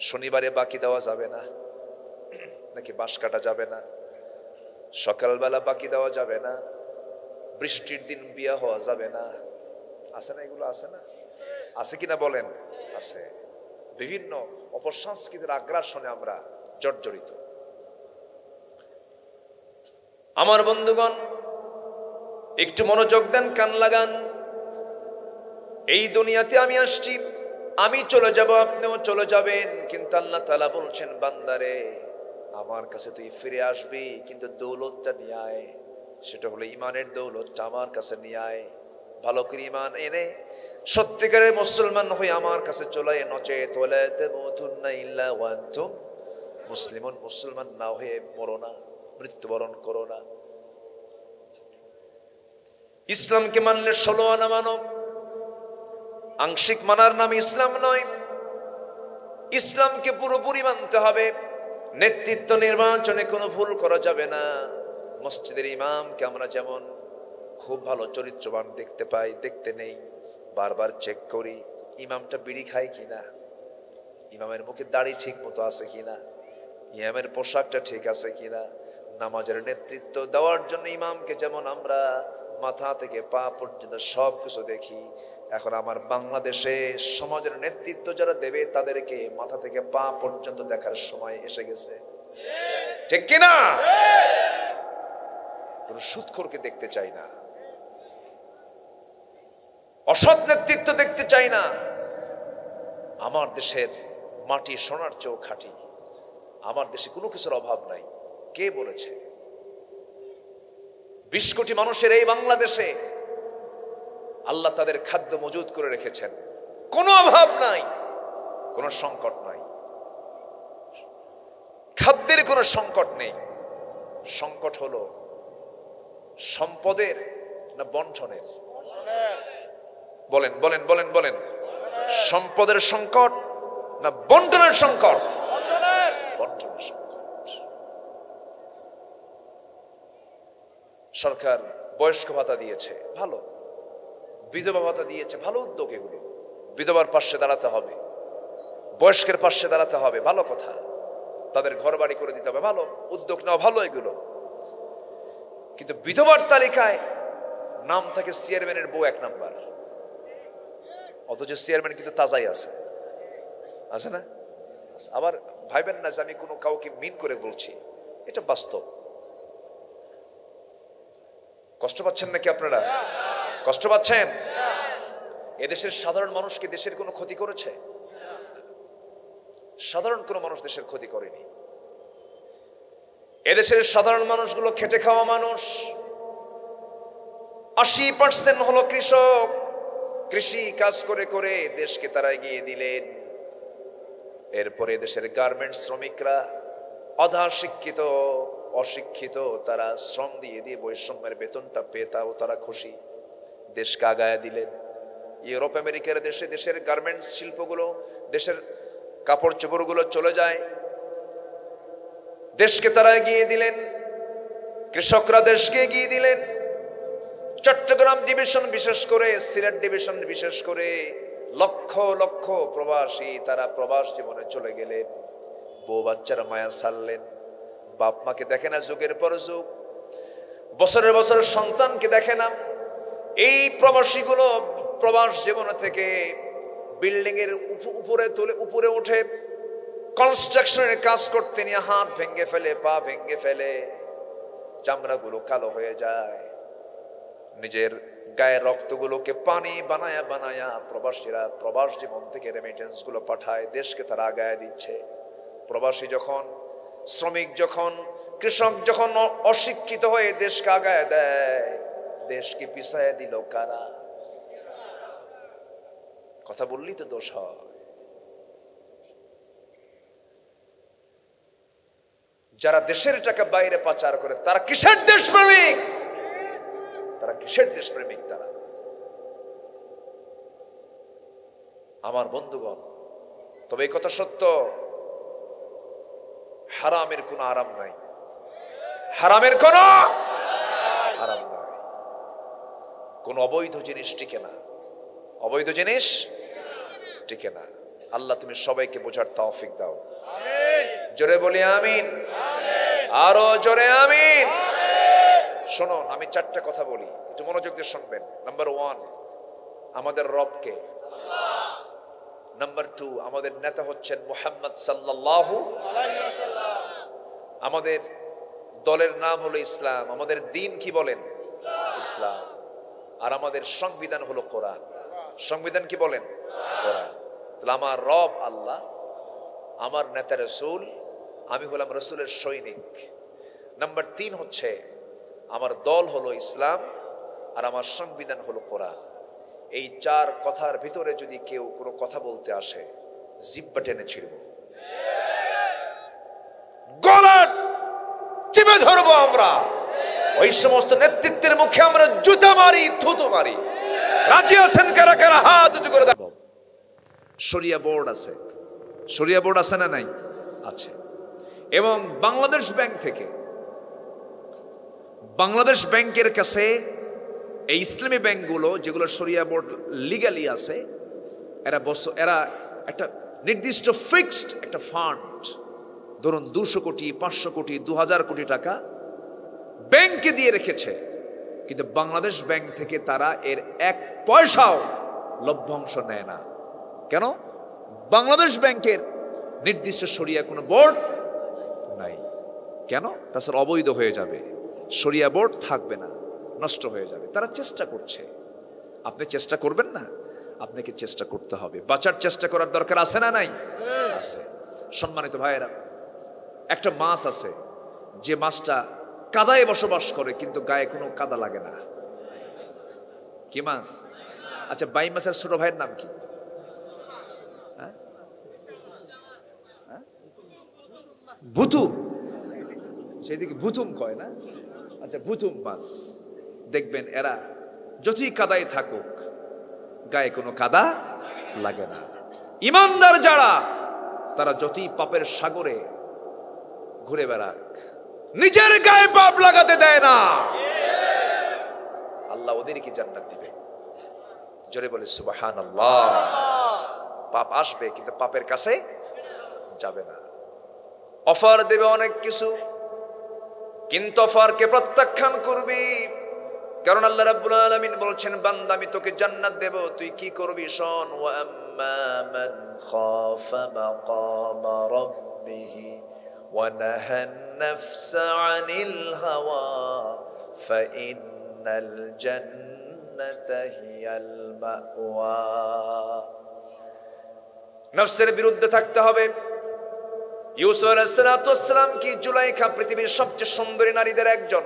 শনিবারে বাকি দেওয়া যাবে না নাকি? বাঁশ কাটা যাবে না, সকালবেলা বাকি দেওয়া যাবে না, বৃষ্টির দিন বিয়া হওয়া যাবে না। আছে না? এগুলো আছে না? আছে কিনা বলেন? আছে। বিভিন্ন অপসংস্কৃতির আগ্রাসনে আমরা জর্জরিত। আমার বন্ধুগণ, একটু মনোযোগ দেন, কান লাগান। এই দুনিয়াতে আমি আসছি, আমি চলে যাব, আপনিও চলে যাবেন, কিন্তু আল্লাহ তাআলা বলছেন, বান্দারে আমার কাছে তুই ফিরে আসবি, কিন্তু দৌলতটা নিয়ে আয়। সেটা হলো ইমানের দৌলতটা আমার কাছে নিয়ে আয়। ভালো করে ইমান এনে সত্যিকারের মুসলমান হয়ে আমার কাছে চলে আয়। নচেত ওয়ালা তামুতুন্না ইল্লা ওয়া আনতুম মুসলিমুন, মুসলমান না হয়ে মরো না, মৃত্যুবরণ করো না। ইসলামকে মানলে 16 আনা মানো, আংশিক মানার নাম ইসলাম নয়। ইসলামকে পুরোপুরি মানতে হবে। নেতৃত্ব নির্বাচনে কোনো ভুল করা যাবে না। মসজিদের ইমামকে আমরা যেমন খুব ভালো চরিত্রবান দেখতে পাই, দেখতে নেই, বারবার চেক করি ইমামটা বিড়ি খায় কিনা, ইমামের মুখে দাড়ি ঠিক মতো আছে কিনা, ইমামের পোশাকটা ঠিক আছে কিনা। নামাজের নেতৃত্ব দেওয়ার জন্য ইমামকে যেমন আমরা মাথা থেকে পা পর্যন্ত সব কিছু দেখি, এখন আমার বাংলাদেশে সমাজের নেতৃত্ব যারা দেবে তাদেরকে মাথা থেকে পা পর্যন্ত দেখার সময় এসে গেছে। ঠিক কিনা? কোন সুদখোরকে দেখতে চাই না, অসৎ নেতৃত্ব দেখতে চাই না। আমার দেশের মাটি সোনার চেয়েও খাঁটি। আমার দেশে কোনো কিছুর অভাব নাই। কে বলেছে? 20 কোটি মানুষের এই বাংলাদেশে আল্লাহ তাদের খাদ্য মজুদ করে রেখেছেন, কোনো অভাব নাই, কোনো সংকট নাই, খাদ্যের কোনো সংকট নেই। সংকট হলো সম্পদের না বন্টনের? বলেন বলেন বলেন বলেন, সম্পদের সংকট না বন্টনের সংকট? বন্টনের সংকট। সরকার বয়স্ক ভাতা দিয়েছে, ভালো। বিধবা ভাতা দিয়েছে, ভালো উদ্যোগ এগুলো। বিধবার পাশে দাঁড়াতে হবে, বয়স্কের পাশে দাঁড়াতে হবে, ভালো কথা। তাদের ঘর বাড়ি করে দিতে হবে, ভালো উদ্যোগ নেওয়া, ভালো এগুলো। কিন্তু বিধবার তালিকায় নাম থাকে চেয়ারম্যানের বউ 1 নাম্বার, অথচ চেয়ারম্যান কিন্তু তাজাই আছে, আছে না? আবার ভাইবেন না যে আমি কোনো কাউকে মিন করে বলছি, এটা বাস্তব। কষ্ট পাচ্ছেন নাকি আপনারা? কষ্ট পাচ্ছেন? এদেশের সাধারণ মানুষকে দেশের কোনো ক্ষতি করেছে? সাধারণ কোনো মানুষ দেশের ক্ষতি করেনি। এদেশের সাধারণ মানুষগুলো খেটে খাওয়া মানুষ। 80% হলো কৃষক। কৃষি কাজ করে করে দেশকে তারা এগিয়ে দিলেন। এরপরে দেশের গার্মেন্টস শ্রমিকরা অধা শিক্ষিত, অশিক্ষিত, তারা শ্রম দিয়ে দিয়ে বৈষম্যের বেতনটা পেয়ে তাও তারা খুশি, দেশকে আগায় দিলেন। ইউরোপ আমেরিকার দেশে দেশের গার্মেন্টস শিল্পগুলো, দেশের কাপড় চোপড়গুলো চলে যায়, দেশকে তারা এগিয়ে দিলেন। কৃষকরা দেশকে এগিয়ে দিলেন। চট্টগ্রাম ডিভিশন বিশেষ করে, সিলেট ডিভিশন বিশেষ করে লক্ষ লক্ষ প্রবাসী তারা প্রবাস জীবনে চলে গেলেন। বউ বাচ্চারা মায়া ছাড়লেন। বাপ মাকে দেখে না যুগের পর যুগ, বছরের বছর সন্তানকে দেখে না। এই প্রবাসীগুলো প্রবাস জীবন থেকে বিল্ডিং এর উপরে উঠে কনস্ট্রাকশনের কাজ করতে নিয়ে হাত ভেঙে ফেলে, পা ভেঙে ফেলে, চামড়াগুলো কালো হয়ে যায়। নিজের গায়ের রক্তগুলোকে পানি বানায়া বানায়া প্রবাসীরা প্রবাস জীবন থেকে রেমিটেন্স গুলো পাঠায়, দেশকে তারা আগায় দিচ্ছে। প্রবাসী যখন, শ্রমিক যখন, কৃষক যখন অশিক্ষিত হয়ে দেশকে আগায় দেয়, দেশকে পিছায় দিল কারা? কথা বললি তো দোষ হয়। যারা দেশের টাকা বাইরে পাচার করে তারা কিসের দেশপ্রেমিক? তারা কিসের দেশপ্রেমিক? তারা আমার বন্ধুগণ, তবে এই কথা সত্য, হারামের কোনো আরাম নাই, হারামের কোনো আরাম নাই। কোন অবৈধ জিনিস টিকে না, অবৈধ জিনিস টিকে না। আল্লাহ তুমি সবাইকে বোঝার তৌফিক দাও, জোরে বলি আমিন, আরো জোরে আমিন। শোনো, আমি চারটা কথা বলি, একটু মনোযোগ দিয়ে শুনবেন। নাম্বার 1, আমাদের রবকে। নাম্বার 2, আমাদের নেতা হচ্ছেন মুহাম্মদ সাল্লাল্লাহু আলাইহি ওয়াসাল্লাম। আমাদের দলের নাম হলো ইসলাম, আমাদের দ্বীন কি বলেন? ইসলাম। আর আমাদের সংবিধান হলো কোরআন। সংবিধান কি বলেন? কোরআন। তাহলে আমার রব আল্লাহ, আমার নেতা রাসূল, আমি হলাম রাসূলের সৈনিক। নাম্বার 3 হচ্ছে আমার দল হলো ইসলাম আর আমার সংবিধান হলো কোরআন। এই 4 কথার ভিতরে যদি কেউ কোনো কথা বলতে আসে, জিহ্বা টেনে ছিড়ব, গলা চিপে ধরবো আমরা। ওই সমস্ত নেতৃত্বের মুখে আমরা জুতা মারি, থুতু মারি। রাজি আছেন কারা কারা? হাত উঁচু করে দাও। শরিয়া বোর্ড আছে, শরিয়া বোর্ড আছে না নাই? আছে। এবং বাংলাদেশ ব্যাংক থেকে, বাংলাদেশ ব্যাংকের কাছে এই ইসলামী ব্যাংকগুলো যেগুলো শরিয়া বোর্ড লিগালি আছে, এরা একটা নির্দিষ্ট ফিক্সড একটা ফান্ড, ধরুন 200 কোটি, 500 কোটি, 2000 কোটি টাকা ব্যাংকে দিয়ে রেখেছে। কিন্তু বাংলাদেশ ব্যাংক থেকে তারা এর 1 পয়সাও লভ্যাংশ নেয় না। কেন? বাংলাদেশ ব্যাংকের নির্দিষ্ট শরিয়া কোনো বোর্ড নাই। কেন? তাছাড়া অবৈধ হয়ে যাবে, শরিয়া বোর্ড থাকবে না, নষ্ট হয়ে যাবে। তারা চেষ্টা করছে, আপনি চেষ্টা করবেন না? আপনাকে চেষ্টা করতে হবে, বাঁচার চেষ্টা করার দরকার আছে না নাই? আছে। সম্মানিত ভাইয়েরা, একটা মাছ আছে যে মাছটা কাদায় বসবাস করে কিন্তু গায়ে কোনো কাদা লাগে না। কি মাছ? আচ্ছা, বাই মাছের ছোট ভাইয়ের নাম কি? ভুতুম। সেদিকে ভুতুম কয় না? আচ্ছা, ভুতুম মাছ। দেখবেন এরা যতই কাদায় থাকুক গায়ে কোনো কাদা লাগে না। ইমানদার যারা, তারা যতই পাপের সাগরে ঘুরে বেড়াক, নিজের গায়ে পাপ লাগাতে দেয় না। আল্লাহ ওদেরকে জান্নাত দিবে। জোরে বলে সুবহানাল্লাহ। পাপ আসবে কিন্তু পাপের কাছে যাবে না। অফার দেবে অনেক কিছু, কিন্তু অফারকে প্রত্যাখ্যান করবি। কারণ আল্লাহ রাব্বুল আলামিন বলছেন, বান্দা আমি তোকে জান্নাত দেব, তুই কি করবি শোন। ওয়া আম্মা মান খাফা মাকামা রাব্বিহি ওয়া নাহান নাফসা আনিল হাওয়া ফাইন্নাল জান্নাতা হিয়াল মাওয়া। নফসের বিরুদ্ধে থাকতে হবে। ইউসুফ আলাইহিস সালাম কি জুলাইখা পৃথিবীর সবচেয়ে সুন্দরী নারীদের একজন,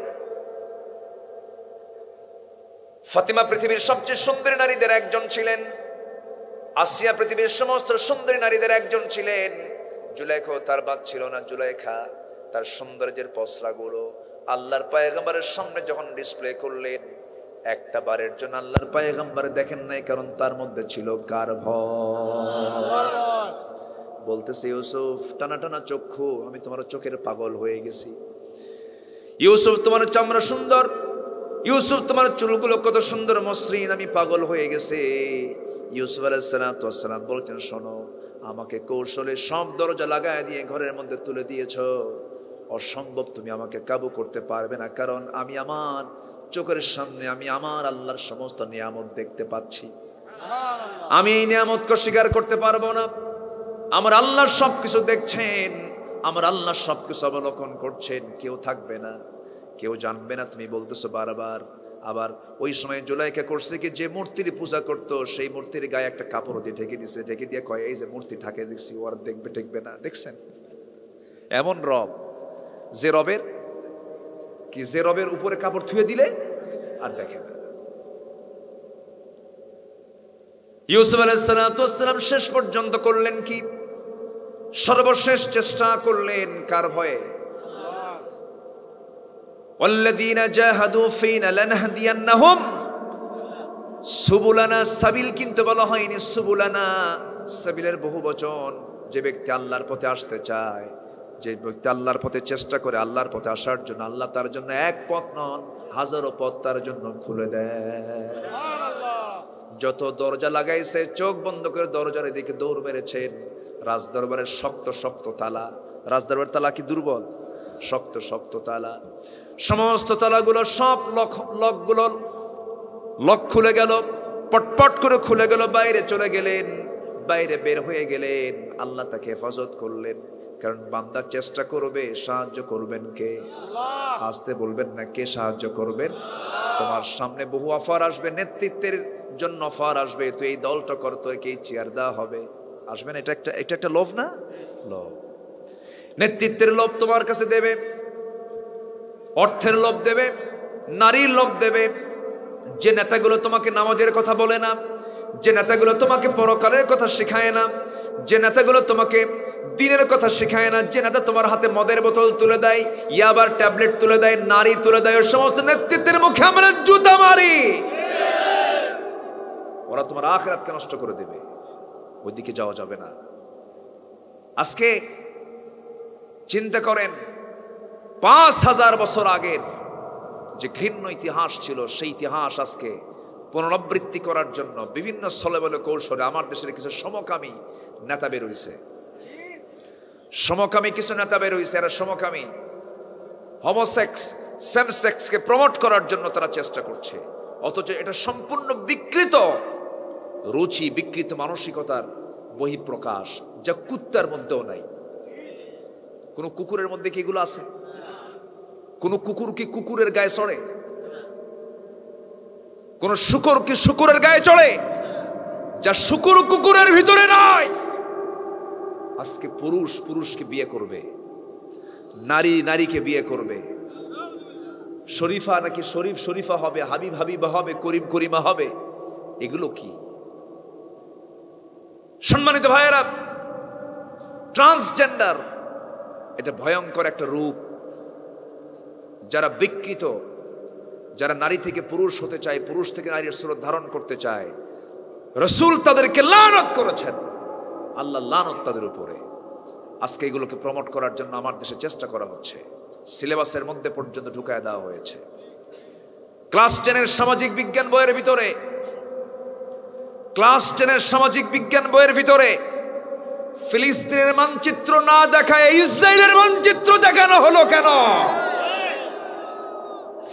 ফাতিমা পৃথিবীর সবচেয়ে সুন্দরী নারীদের একজন ছিলেন, আসিয়া পৃথিবীর সমস্ত সুন্দরী নারীদের একজন ছিলেন। জুলাইখা তার বাদ ছিল না। জুলাইখা তার সৌন্দর্যের পসরাগুলো আল্লাহর পয়গম্বরের সামনে যখন ডিসপ্লে করলেন, একটা বারের জন্য আল্লাহর পয়গম্বর দেখেন নাই, কারণ তার মধ্যে ছিল কার ভয়। বলতেছে, ইউসুফ টানা টানা চক্ষু, আমি তোমার চোখের পাগল হয়ে গেছি। ইউসুফ তোমার চামড়া সুন্দর, ইউসুফ তোমার চুলগুলো কত সুন্দর মসৃণ, আমি পাগল হয়ে গেছে। ইউসুফ আলাইহিস সালাম বলছেন, শোনো, আমাকে কৌশলে সব দরজা লাগায় দিয়ে ঘরের মধ্যে তুলে দিয়েছো, অসম্ভব, তুমি আমাকে কাবু করতে পারবে না। কারণ আমি আমার চোখের সামনে আমি আমার আল্লাহর সমস্ত নিয়ামত দেখতে পাচ্ছি, আমি এই নিয়ামতকে স্বীকার করতে পারবো না। আমার আল্লাহ সবকিছু দেখছেন, আমার আল্লাহ সবকিছু অবলোকন করছেন, কেউ থাকবে না, কেউ জানবে না। তুমি বলতেছো বারবার। আবার ওই সময় জুলাইখা করছে কি, যে মূর্তির পূজা করতো সেই মূর্তির গায়ে একটা কাপড় দিয়ে ঢেকে দিছে, ঢেকে দিয়ে কয়, এই যে মূর্তি ঢাকে দেখছি, ওর দেখবে টেকবে না। দেখছেন? এমন রব যে রবের উপরে কাপড় থুয়ে দিলে আর দেখে না। ইউসুফ আলাইহিস সালাম শেষ পর্যন্ত করলেন কি? সর্বশেষ চেষ্টা করলেন কার ভয়ে? ওয়াল্লাযীনা জাহাদু ফীনা লানহদিয়ান্নাহুম সুবুলানা। সাবিল কিন্তু বলা হয়নি সুবুলানা, সাবিলের বহুবচন। যে ব্যক্তি আল্লাহর পথে আসতে চায়, যে ব্যক্তি আল্লাহর পথে চেষ্টা করে আল্লাহর পথে আসার জন্য, আল্লাহ তার জন্য এক পথ নন হাজারো পথ তার জন্য খুলে দেয়। যত দরজা লাগাইছে চোখ বন্ধ করে দরজার দিকে দৌড় মেরেছেন। রাজদরবারের শক্ত শক্ত তালা, রাজদরবারের তালা কি দুর্বল? শক্ত শক্ত তালা। সমস্ত তালাগুলো সব লকগুলো লক খুলে গেল, পটপট করে খুলে গেল। বাইরে চলে গেলেন, বাইরে বের হয়ে গেলেন। আল্লাহ তাকে হেফাজত করলেন, কারণ বান্দা চেষ্টা করবে, সাহায্য করবেন কে? আসতে বলবেন না, কে সাহায্য করবেন? তোমার সামনে বহু অফার আসবে, নেতৃত্বের জন্য অফার আসবে। তো এই দলটা কর, তোকে এই চেয়ার দেওয়া হবে, আসবেন। এটা একটা লোভ না? লোভ। নেতৃত্বের লোভ তোমার কাছে দেবে, অর্থের লোভ দেবে, নারীর লোভ দেবে। যে নেতাগুলো তোমাকে নামাজের কথা বলে না, যে নেতাগুলো তোমাকে পরকালের কথা শেখায় না, যে নেতাগুলো তোমাকে দিনের কথা শেখায় না, যে নেতা তোমার হাতে মদের বোতল তুলে দেয়, ইয়াবার ট্যাবলেট তুলে দেয়, নারী তুলে দেয়, ওই সমস্ত নেতৃত্বের মুখে আমরা জুতা মারি। ওরা তোমার আখিরাতকে নষ্ট করে দেবে, ওইদিকে যাওয়া যাবে না। আজকে চিন্তা করেন, 5000 বছর আগের যে ঘৃণ্য ইতিহাস ছিল, সেই ইতিহাস আজকে পুনরাবৃত্তি করার জন্য বিভিন্ন ছলেবলে কৌশলে আমার দেশের কিছু সমকামী নেতা বের হইছে। সমকামী কিছু নেতা বের হইছে। এরা সমকামী, হোমোসেক্স, সেম সেক্সকে প্রমোট করার জন্য তারা চেষ্টা করছে। অথচ এটা সম্পূর্ণ বিকৃত রুচি, বিকৃত মানসিকতার বহিঃপ্রকাশ, যা কুত্তার মধ্যেও নাই। কোন কুকুরের মধ্যে কি এগুলো আছে? কোন কুকুর কি কুকুরের গায়ে চড়ে? কোন শুকর কি শুকুরের গায়ে চড়ে? যা শুকুর কুকুরের ভিতরে নাই। আজকে পুরুষ পুরুষকে বিয়ে করবে, নারী নারীকে বিয়ে করবে। শরীফা নাকি শরীফ শরীফা হবে, হাবিব হাবিবা হবে, করিম করিমা হবে। এগুলো কি? সম্মানিত ভাইয়েরা, ট্রান্সজেন্ডার এটা ভয়ঙ্কর একটা রূপ। যারা বিকৃত, যারা নারী থেকে পুরুষ হতে চায়, পুরুষ থেকে নারীর স্বরূপ ধারণ করতে চায়, রাসূল তাদেরকে লানত করেছেন। আল্লাহ লানত তাদের উপরে। আজকে এগুলোকে প্রমোট করার জন্য আমার দেশে চেষ্টা করা হচ্ছে। সিলেবাসের মধ্যে পর্যন্ত ঢুকায় দেওয়া হয়েছে। ক্লাস 10-এর সামাজিক বিজ্ঞান বইয়ের ভিতরে, ক্লাস 10-এর সামাজিক বিজ্ঞান বইয়ের ভিতরে ফিলিস্তিনের মানচিত্র না দেখায় ইসরায়েলের মানচিত্র দেখানো হলো কেন?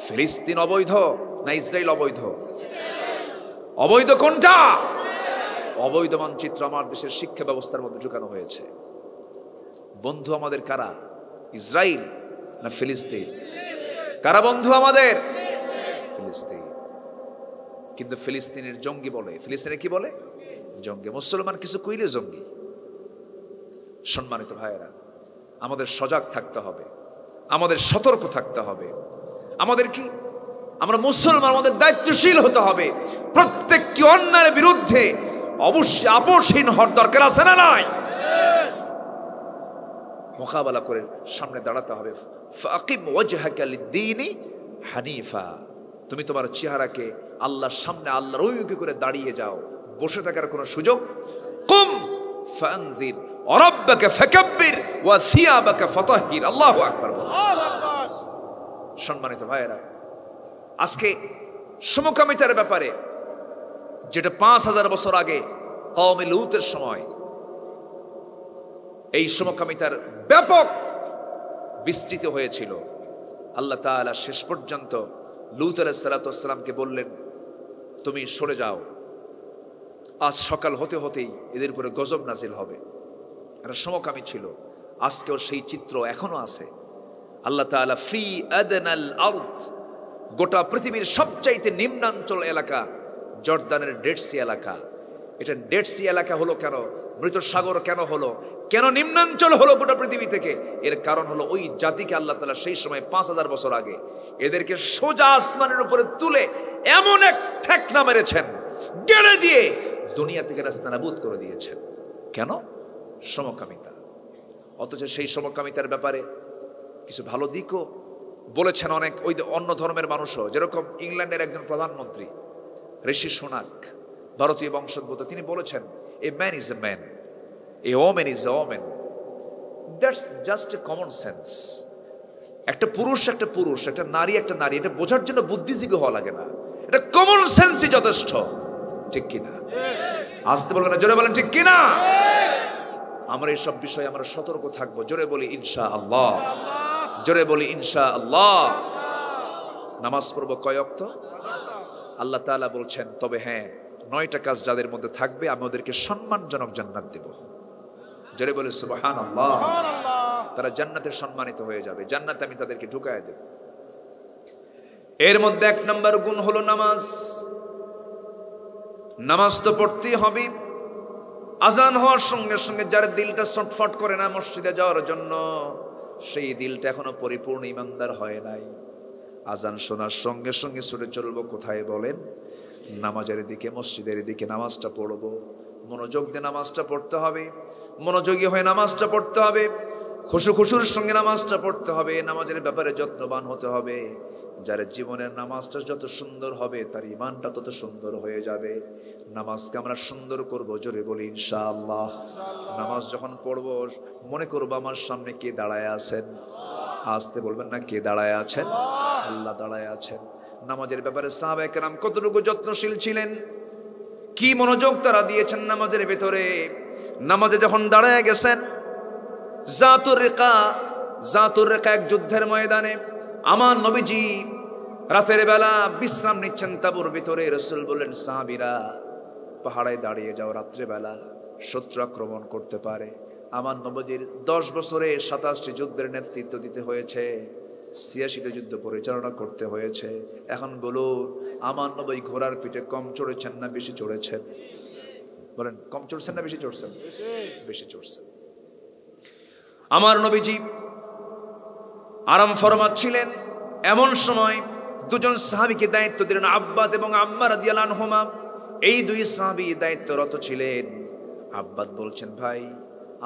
ফিলিস্তিন অবৈধ না ইসরায়েল অবৈধ? অবৈধ কোনটা? অবৈধ মানচিত্র আমার দেশের শিক্ষা ব্যবস্থার মধ্যে ঢুকানো হয়েছে। বন্ধু আমাদের কারা? ইসরায়েল না ফিলিস্তিন? কারা বন্ধু আমাদের? ফিলিস্তিন। কিন্তু ফিলিস্তিনের জঙ্গি বলে। ফিলিস্তিনে কি বলে? জঙ্গি। মুসলমান কিছু কইলে জঙ্গি। সম্মানিত ভাইয়েরা, আমাদের সজাগ থাকতে হবে, আমাদের সতর্ক থাকতে হবে। আমাদের কি, আমরা মুসলমান, আমাদের দায়িত্বশীল হতে হবে। প্রত্যেকটি অন্যায়ের বিরুদ্ধে অবশ্যই আপোষহীন হওয়ার দরকার আছে না নাই? মোকাবেলা করে সামনে দাঁড়াতে হবে। ফাকিম ওয়াজহাকা লিদ্দীনি হানিফা। তুমি তোমার চেহারাকে আল্লাহর সামনে আল্লাহর অভিমুখী করে দাঁড়িয়ে যাও, বসে থাকার কোনো সুযোগ। কুম ফানজির ওয়া রাব্বাকা ফাকাব্বির ওয়া সিয়াবাকা ফাতাহহির। আল্লাহু আকবার। সম্মানিত ভাইয়েরা, আজকে সমকামিতার ব্যাপারে, যেটা 5000 বছর আগে কওমে লূতের সময় এই সমকামিতার ব্যাপক বিস্তৃত হয়েছিল, আল্লাহ তাআলা শেষ পর্যন্ত লূত আলাইহিস সালাতু ওয়াস সালামকে বললেন, তুমি সরে যাও, আজ সকাল হতে হতেই এদের উপরে গজব নাজিল হবে। এরা সমকামী ছিল। আজকেও সেই চিত্র এখনো আছে। আল্লাহ তাআলা ফি আদনাল আরদ, গোটা পৃথিবীর সবচাইতে নিম্নাঞ্চল এলাকা জর্দানের ডেড সি এলাকা। এটা ডেড সি এলাকা হলো কেন? মৃত সাগর কেন হলো, কেন নিম্নাঞ্চল হলো গোটা পৃথিবী থেকে? এর কারণ হলো ওই জাতিকে আল্লাহ তাআলা সেই সময় 5000 বছর আগে এদেরকে সোজা আসমানের উপরে তুলে এমন এক ঠেকনা মেরেছেন, গেড়ে দিয়ে দুনিয়া থেকে নাস্তানাবুদ করে দিয়েছেন। কেন? সমকামিতা। অথচ সেই সমকামিতার ব্যাপারে কিছু ভালো দিকও বলেছেন অনেক ওই অন্য ধর্মের মানুষও। যেরকম ইংল্যান্ডের একজন প্রধানমন্ত্রী ঋষি সুনাক, ভারতীয় বংশোদ্ভূত, তিনি বলেছেন a man is a man, A women is a women, that's just a common sense. একটা পুরুষ একটা পুরুষ, একটা নারী একটা নারী, এটা বোঝার জন্য বুদ্ধিজীবী হওয়া লাগে না, এটা কমন সেন্সই যথেষ্ট। ঠিক কিনা? আসতে বলবেন না, জোরে বলেন ঠিক কিনা? আমরা এইসব বিষয়ে আমরা সতর্ক থাকবো। জোরে বলি ইনশাআল্লাহ, জোরে বলি ইনশাআল্লাহ। নামাজ পড়ব কয় ওয়াক্ত? আল্লাহ তাআলা বলছেন তবে হ্যাঁ 9টা কাজ যাদের মধ্যে থাকবে আমি ওদেরকে সম্মানজনক জান্নাত দেব। জোরে বলি সুবহানাল্লাহ। তারা জান্নাতে সম্মানিত হয়ে যাবে, জান্নাতে আমি তাদেরকে ঢুকায় দেব। এর মধ্যে 1 নম্বর গুণ হলো নামাজ। নামাজ তো পড়তেই হবে। আজান হওয়ার সঙ্গে সঙ্গে যার দিলটা ছটফট করে না মসজিদে যাওয়ার জন্য, সেই দিলটা এখনো পরিপূর্ণ ইমানদার হয় নাই। আজান শোনার সঙ্গে সঙ্গে ছুটে চলবো কোথায় বলেন? নামাজের দিকে, মসজিদের দিকে। নামাজটা পড়বো, মনোযোগ দিয়ে নামাজটা পড়তে হবে, মনোযোগী হয়ে নামাজটা পড়তে হবে, খুশুর সঙ্গে নামাজটা পড়তে হবে, নামাজের ব্যাপারে যত্নবান হতে হবে। যার জীবনের নামাজটা যত সুন্দর হবে তার ইমানটা তত সুন্দর হয়ে যাবে। নামাজকে আমরা সুন্দর করব, জোরে বলি ইনশাআল্লাহ। নামাজ যখন পড়বো মনে করবো আমার সামনে কে দাঁড়ায় আছেন। আসতে বলবেন না, কে দাঁড়ায় আছেন? আল্লাহ দাঁড়ায় আছেন। নামাজের ব্যাপারে সাহাবায়ে কেরাম কতটুকু যত্নশীল ছিলেন, কি মনোযোগ তারা দিয়েছেন নামাজের ভেতরে। নামাজে যখন দাঁড়ায় গেছেন, জাতুর রিকা এক যুদ্ধের ময়দানে আমার নবীজি রাতের বেলা বিশ্রাম নিচ্ছেন তাঁবুর ভিতরে। রাসূল বললেন সাহাবীরা পাহাড়ে দাঁড়িয়ে যাও, রাত্রে বেলা শত্রু আক্রমণ করতে পারে। আমার নবীজির 10 বছরে 27টি যুদ্ধের নেতৃত্ব দিতে হয়েছে, 86টি যুদ্ধ পরিচালনা করতে হয়েছে। এখন বলুন আমার নবী ঘোড়ার পিঠে কম চড়েছেন না বেশি চড়েছেন? বলেন, কম চড়ছেন না বেশি চড়ছেন? বেশি চড়ছেন। আমার নবীজি আরাম ফরমাচ্ছিলেন, এমন সময় দুজন সাহাবীকে দায়িত্ব দিলেন, আব্বাদ এবং আম্মার রাদিয়াল্লাহু আনহুমা। এই 2 সাহাবী দায়িত্বরত ছিলেন। আব্বাদ বলছেন ভাই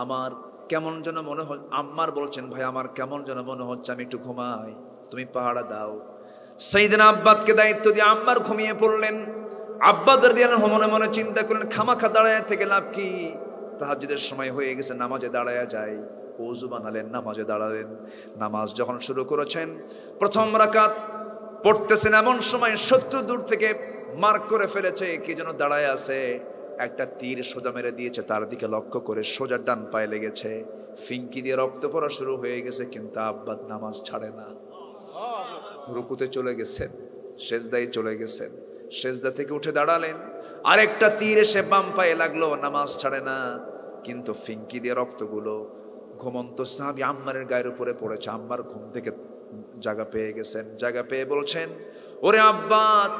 আমার কেমন যেন মনে হয়, আম্মার বলছেন ভাই আমার কেমন যেন মনে হচ্ছে, আমি একটু ঘুমাই, তুমি পাহাড়া দাও। সাইয়েদনা আব্বাদকে দায়িত্ব দিয়ে আম্মার ঘুমিয়ে পড়লেন। আব্বাদ রাদিয়াল্লাহু আনহু মনে মনে চিন্তা করলেন খামাখা দাঁড়ায় থেকে লাভ কি, তাহাজ্জুদের সময় হয়ে গেছে, নামাজে দাঁড়ায়া যায়। ওযু বানালেন, নামাজে দাঁড়ালেন। নামাজ যখন শুরু করেছেন, প্রথম রাকাত পড়তেছেন, এমন সময় শত্রু দূর থেকে মার্ক করে ফেলেছে, কি যেন দাঁড়ায় আছে। একটা তীর সোজা মেরে দিয়েছে, তার দিকে লক্ষ্য করে সোজা ডান পায়ে লেগেছে, ফিঙ্কি দিয়ে রক্ত পড়া শুরু হয়ে গেছে। কিন্তু আব্বাদ নামাজ ছাড়ে না। রুকুতে চলে গেছেন, সেজদায় চলে গেছেন, সেজদা থেকে উঠে দাঁড়ালেন, আরেকটা তীর এসে বাম পায়ে লাগলো, নামাজ ছাড়ে না। কিন্তু ফিঙ্কি দিয়ে রক্তগুলো ঘুমন্ত সাহাবী আম্মারের গায়ের উপরে পড়েছে। আম্মার ঘুম থেকে জায়গা পেয়ে গেছেন, জায়গা পেয়ে বলছেন, ওরে আব্বাদ,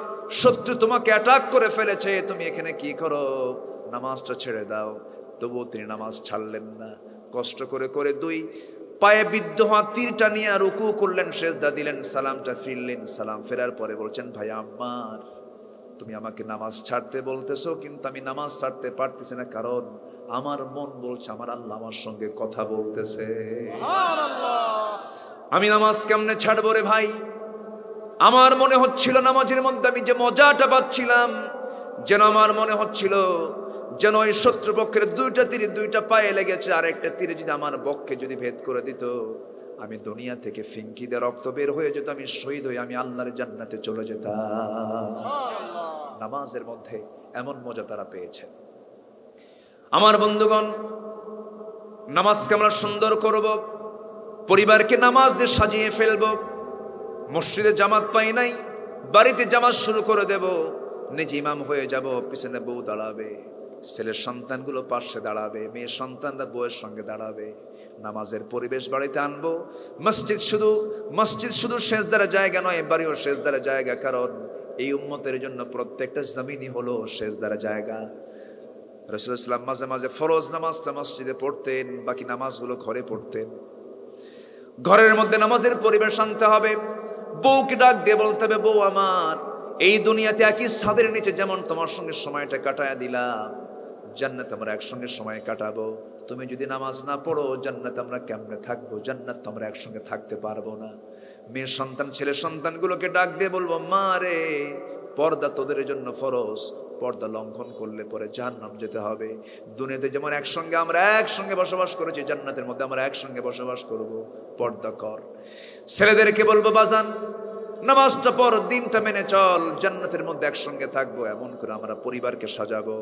শত্রু তোমাকে অ্যাটাক করে ফেলেছে, তুমি এখানে কি করো? নামাজটা ছেড়ে দাও। তবুও তিনি নামাজ ছাড়লেন না। কষ্ট করে করে 2 পায়ে বিদ্ধ হওয়া তীরটা নিয়ে রুকু করলেন, সেজদা দিলেন, সালামটা ফিরলেন। সালাম ফেরার পরে বলছেন, ভাই আম্মার, তুমি আমাকে নামাজ ছাড়তে বলতেছো, কিন্তু আমি নামাজ ছাড়তে পারতেছি না, কারণ আমার মন বলছে আমার আল্লাহ আমার সঙ্গে কথা বলতেছে। আমি নামাজ কেমনে ছাড়বো রে ভাই? আমার মনে হচ্ছিল নামাজের মধ্যে আমি যে মজাটা পাচ্ছিলাম, যেন আমার মনে হচ্ছিল যেন ওই শত্রুপক্ষের 2টা তীর 2টা পায়ে লেগেছে, আর একটা তীরে যদি আমার বক্ষে যদি ভেদ করে দিত, আমি দুনিয়া থেকে ফিঙ্কি দিয়ে রক্ত বের হয়ে যেত, আমি শহীদ হয়ে আমি আল্লাহর জান্নাতে চলে যেতাম। নামাজের মধ্যে এমন মজা তারা পেয়েছে। আমার বন্ধুগণ, নামাজকে আমরা সুন্দর করব, পরিবারকে নামাজ দিয়ে সাজিয়ে ফেলব। মসজিদে জামাত পাই নাই, বাড়িতে জামাত শুরু করে দেব, নিজে ইমাম হয়ে যাব, পিছনে বউ দাঁড়াবে, ছেলের সন্তানগুলো পাশে দাঁড়াবে, মেয়ের সন্তানরা বউয়ের সঙ্গে দাঁড়াবে। নামাজের পরিবেশ বাড়িতে আনবো। মসজিদ শুধু সেজদার জায়গা নয়, বাড়িও সেজদার জায়গা, কারণ এই উম্মতের জন্য প্রত্যেকটা জমিনই হলো সেজদার জায়গা। রাসূলুল্লাহ সাল্লাল্লাহু আলাইহি ওয়াসাল্লাম মাঝে মাঝে ফরজ নামাজটা মসজিদে পড়তেন, বাকি নামাজগুলো ঘরে পড়তেন। ঘরের মধ্যে নামাজের পরিবেশ আনতে হবে। বউকে ডাক দিয়ে বলতে হবে, বউ আমার, এই দুনিয়াতে একই ছাদের নিচে যেমন তোমার সঙ্গে সময়টা কাটায়া দিলাম, জান্নাতে আমরা একসঙ্গে সময় কাটাবো। তুমি যদি নামাজ না পড়ো জান্নাতে আমরা কেমনে থাকবো? জান্নাত তো আমরা একসঙ্গে থাকতে পারবো না। মেয়ের সন্তান ছেলে সন্তানগুলোকে ডাক দিয়ে বলবো, মা রে, পর্দা তোদের জন্য ফরজ, পর্দা লঙ্ঘন করলে পরে জাহান্নাম যেতে হবে। দুনিয়াতে যেমন একসঙ্গে আমরা একসঙ্গে বসবাস করেছি, জান্নাতের মধ্যে আমরা একসঙ্গে বসবাস করব, পর্দা কর। ছেলেদেরকে বলবো, বাজান নামাজটা পড়, দিনটা মেনে চল, জান্নাতের মধ্যে একসঙ্গে থাকবো। এমন করে আমরা পরিবারকে সাজাবো,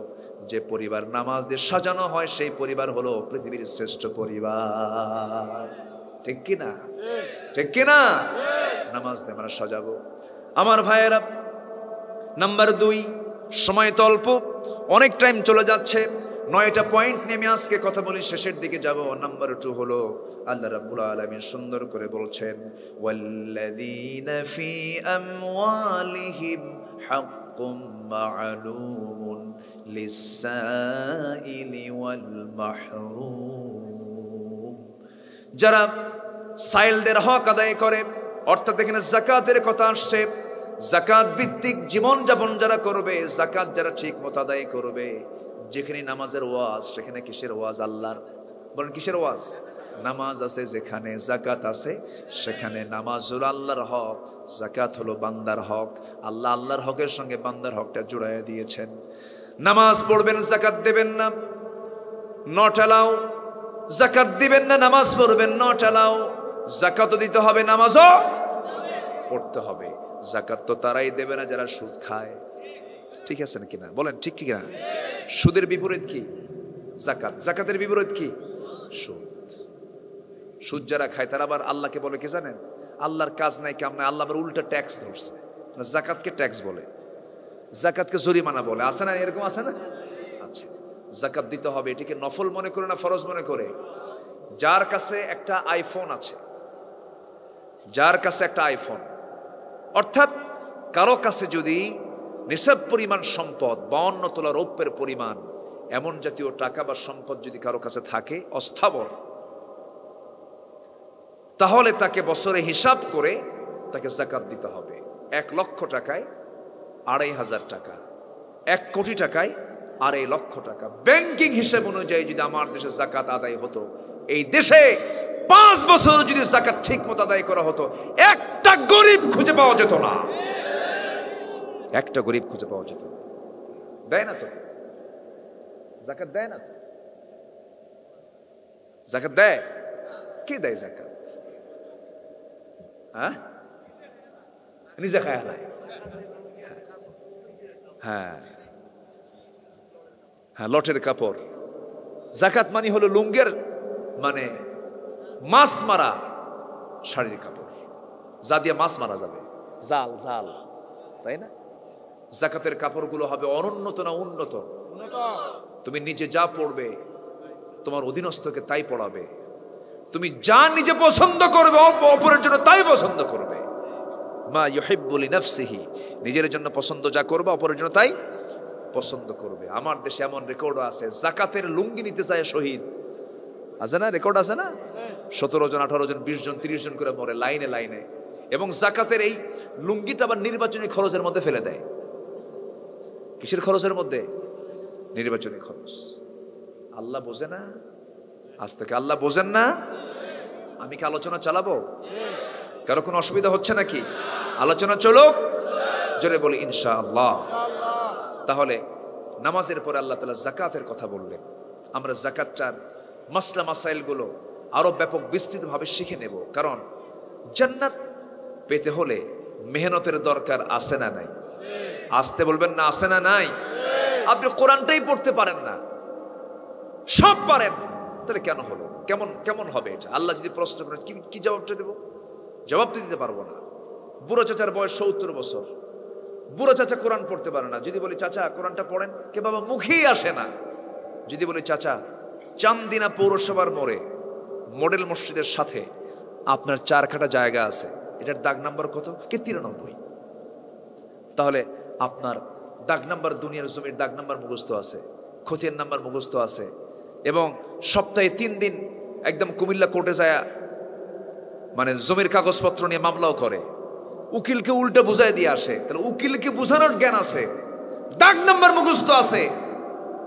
যে পরিবার নামাজ দিয়ে সাজানো হয় সেই পরিবার হলো পৃথিবীর শ্রেষ্ঠ পরিবার। ঠিক কিনা? ঠিক কিনা? নামাজ দিয়ে আমরা সাজাবো। আমার ভাইয়েরা, নাম্বার 2, সময় তো অল্প, অনেক টাইম চলে যাচ্ছে। 9টা পয়েন্ট নিয়ে আমি আজকে কথা বলি, শেষের দিকে যাব। নাম্বার 2 হলো আল্লাহ রাব্বুল আলামিন সুন্দর করে বলছেন, ওয়াল্লাযীনা ফি আমওয়ালিহিম হাক্কুম মা'লুমুন লিস-সাইলি ওয়াল মাহরুম। যারা সাইলদের হক আদায় করে, অর্থাৎ এখানে যাকাতের কথা আসছে। যাকাত ভিত্তিক জীবন যাপন যারা করবে, যাকাত যারা ঠিক মতো আদায় করবে, যেখানে নামাজের ওয়াজ সেখানে কিসের ওয়াজ? আল্লাহর। বলেন কিসের ওয়াজ? নামাজ আছে যেখানে, যাকাত আছে সেখানে। নামাজ হলো আল্লাহর হক, যাকাত হলো বান্দার হক। আল্লাহ আল্লাহর হকের সঙ্গে বান্দার হকটা জুড়াইয়া দিয়েছেন। নামাজ পড়বেন, যাকাত দেবেন না, নট অ্যালাউ। যাকাত দিবেন না, নামাজ পড়বেন, নট অ্যালাউ। যাকাতও দিতে হবে, নামাজও পড়তে হবে। যাকাত তো তারাই দেবে না যারা সুদ খায়। ঠিক আছে নাকি না? বলেন ঠিক ঠিক না? সুদের বিপরীত কি? যাকাত। যাকাতের বিপরীত কি? সুদ। সুদ যারা খায় তারা আবার আল্লাহকে বলে কি জানেন? আল্লাহর কাজ নাই, কাম নাই। আল্লাহ আবার উল্টা ট্যাক্স ধরছে। যাকাতকে ট্যাক্স বলে, যাকাতকে জরিমানা বলে। আছে না? এরকম আছে না? আচ্ছা, যাকাত দিতে হবে। এটিকে নফল মনে করে না ফরজ মনে করে? যার কাছে একটা আইফোন আছে, যার কাছে একটা আইফোন, অর্থাৎ কারো কাছে যদি নিসাব পরিমাণ সম্পদ, 52 তোলা রৌপ্যের পরিমাণ, এমন জাতীয় টাকা বা সম্পদ যদি কারো কাছে থাকে অস্থাবর, তাহলে তাকে বছরে হিসাব করে তাকে যাকাত দিতে হবে। 1 লক্ষ টাকায় 2,500 টাকা, 1 কোটি টাকায় 2.5 লক্ষ টাকা। ব্যাংকিং হিসাব অনুযায়ী যদি আমার দেশে যাকাত আদায় হতো, এই দেশে 5 বছর যদি যাকাত ঠিক মতো আদায় করা হতো, একটা গরিব খুঁজে পাওয়া যেত না। একটা গরিব খুঁজে পাওয়া যেত না। দেয় না তো যাকাত? দেয় না তো যাকাত? দেয়? কে দেয় যাকাত? হ্যাঁ, নিজে খায় না। হ্যাঁ হ্যাঁ, লটের কাপড়। যাকাত মানে হলো লুঙ্গের, মানে মাছ মারা শাড়ির কাপড়, যা দিয়ে মাছ মারা যাবে, জাল জাল, তাই না? যাকাতের কাপড়গুলো হবে অনুন্নত না উন্নত? তুমি নিজে যা পড়বে তোমার অধীনস্থকে তাই পড়াবে। তুমি যা নিজে পছন্দ করবে অপরের জন্য তাই পছন্দ করবে। মা ইউহিব্বু লিনাফসিহি, নিজের জন্য পছন্দ যা করবে অপরের জন্য তাই পছন্দ করবে। আমার দেশে এমন রেকর্ড আছে, যাকাতের লুঙ্গি নিতে যায় শহীদ, আছে না? রেকর্ড আছে না? 17 জন 18 জন 20 জন 30 জন করে মরে লাইনে লাইনে। এবং যাকাতের এই লুঙ্গিটা আবার নির্বাচনী খরচের মধ্যে ফেলে দেয়। কিসের খরচের মধ্যে? নির্বাচনী খরচ। আল্লাহ বোঝে না? আজ থেকে আল্লাহ বোঝেন না? আমি কি আলোচনা চালাবো? কারো কোনো অসুবিধা হচ্ছে নাকি? আলোচনা চলুক, জোরে বলি ইনশাআল্লাহ। তাহলে নামাজের পরে আল্লাহ তাআলা যাকাতের কথা বললেন। আমরা যাকাতটার মাসলা মাসাইলগুলো আরো ব্যাপক বিস্তৃতভাবে শিখে নেব। কারণ জান্নাত পেতে হলে মেহনতের দরকার আছে না নাই? আসতে বলবেন না, আছে না নাই? আপনি কোরআনটাই পড়তে পারেন না, সব পারেন, তাহলে কেন হলো? কেমন কেমন হবে এটা? আল্লাহ যদি প্রশ্ন করেন কি জবাবটা দেব? জবাব তো দিতে পারবো না। বুড়ো চাচার বয়স 70 বছর, বুড়ো চাচা কোরআন পড়তে পারে না। যদি বলি চাচা কোরআনটা পড়েন, কে বাবা মুখেই আসে না। যদি বলি চাচা চান্দিনা পৌরসভার মোড়ে মডেল মসজিদের সাথে আপনার 4 কাঠা জায়গা আছে, এটার দাগ নাম্বার কত? কে 93। তাহলে আপনার দাগ নাম্বার, দুনিয়ার জমির দাগ নাম্বার মুখস্থ আছে, খতিয়ান নাম্বার মুখস্থ আছে, এবং সপ্তাহে 3 দিন একদম কুমিল্লা কোর্টে যায় মানে জমির কাগজপত্র নিয়ে মামলাও করে, উকিলকে উল্টা বুঝাই দিয়ে আসে। তাহলে উকিলকে বুঝানোর জ্ঞান আছে, দাগ নাম্বার মুখস্থ আছে,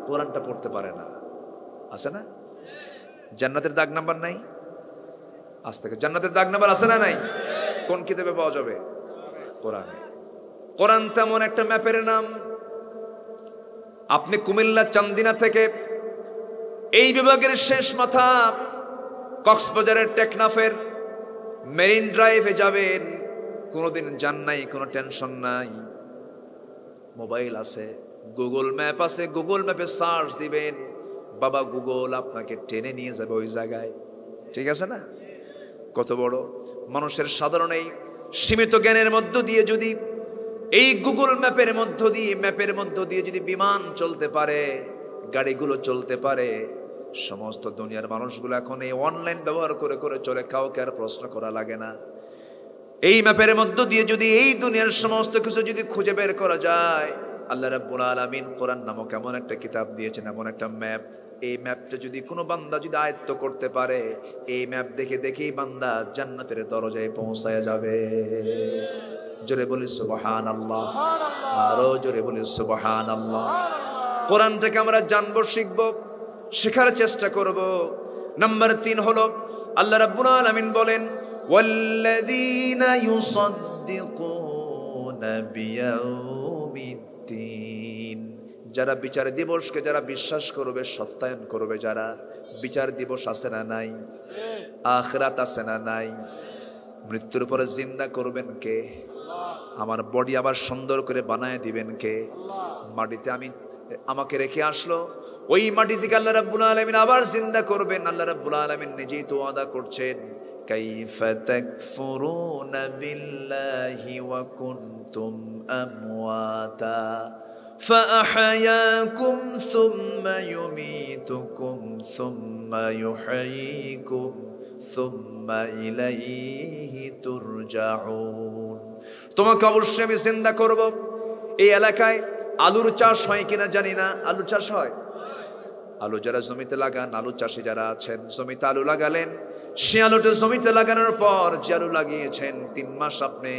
কোরআনটা পড়তে পারে না। আছে না? জান্নাতের দাগ নাম্বার নাই? আজ থেকে জান্নাতের দাগ নাম্বার আছে না নাই? কোন কিতাবে পাওয়া যাবে? কোরআনে। কোরআন তেমন একটা ম্যাপের নাম। আপনি কুমিল্লা চান্দিনা থেকে এই বিভাগের শেষ মাথা কক্সবাজারের টেকনাফের মেরিন ড্রাইভে যাবেন, কোনোদিন যান নাই, কোনো টেনশন নাই। মোবাইল আছে, গুগল ম্যাপ আছে, গুগল ম্যাপে সার্চ দিবেন, বাবা গুগল আপনাকে টেনে নিয়ে যাবে ওই জায়গায়। ঠিক আছে না? কত বড় মানুষের সাধারণ এই সীমিত জ্ঞানের মধ্য দিয়ে যদি এই গুগল ম্যাপের মধ্য দিয়ে যদি বিমান চলতে পারে, গাড়িগুলো চলতে পারে, সমস্ত দুনিয়ার মানুষগুলো এখন এই অনলাইন ব্যবহার করে করে চলে, কাউকে আর প্রশ্ন করা লাগে না। এই ম্যাপের মধ্য দিয়ে যদি এই দুনিয়ার সমস্ত কিছু যদি খুঁজে বের করা যায়, আল্লাহ রাব্বুল আলামিন কোরআন নামক এমন একটা কিতাব দিয়েছেন, এমন একটা ম্যাপ। এই ম্যাপটা যদি কোনো বান্দা যদি আয়ত্ত করতে পারে, এই ম্যাপ দেখে দেখেই বান্দা জান্নাতের দরজায় পৌঁছায় যাবে। জোরে বলি সুবহানাল্লাহ, আরো জোরে বলি সুবহানাল্লাহ। কোরআনটাকে আমরা জানবো, শিখবো, শেখার চেষ্টা করব। নাম্বার 3 হলো আল্লাহ রাব্বুল আলামিন বলেন, ওয়াল্লাযীনা ইউসাদ্দিকুনা বিয়াউমিদ্দিন, যারা বিচার দিবসকে যারা বিশ্বাস করবে, সত্যায়ন করবে, যারা বিচার দিবস আছে না নাই, আখিরাত আছে না নাই, মৃত্যুর পরে জিন্দা করবেন কে, আমার বডি আবার সুন্দর করে বানায় দিবেন কে, মাটিতে আমাকে রেখে আসলো, ওই মাটি থেকে আল্লাহ রাব্বুল আলামিন আবার জিন্দা করবেন। আল্লাহ রাব্বুল আলামিন নিজেই তো ওয়াদা করছেন, কাইফা তাকফুরুনা বিল্লাহি ওয়া কুনতুম আমওয়াতা ফাআহয়াকুম সুম্মা ইউমীতুকুম সুম্মা ইউহয়ীকুম সুম্মা ইলাইহি তুরজাউন। তোমাকে অবশ্যই আমি জিন্দা করব। এই এলাকায় আলুর চাষ হয় কিনা জানি না, আলু চাষ হয়? আলু যারা জমিতে লাগান, আলু চাষি যারা আছেন, জমিতে আলু লাগালেন, সে আলুটা জমিতে লাগানোর পর যে আলু লাগিয়েছেন 3 মাস আপনি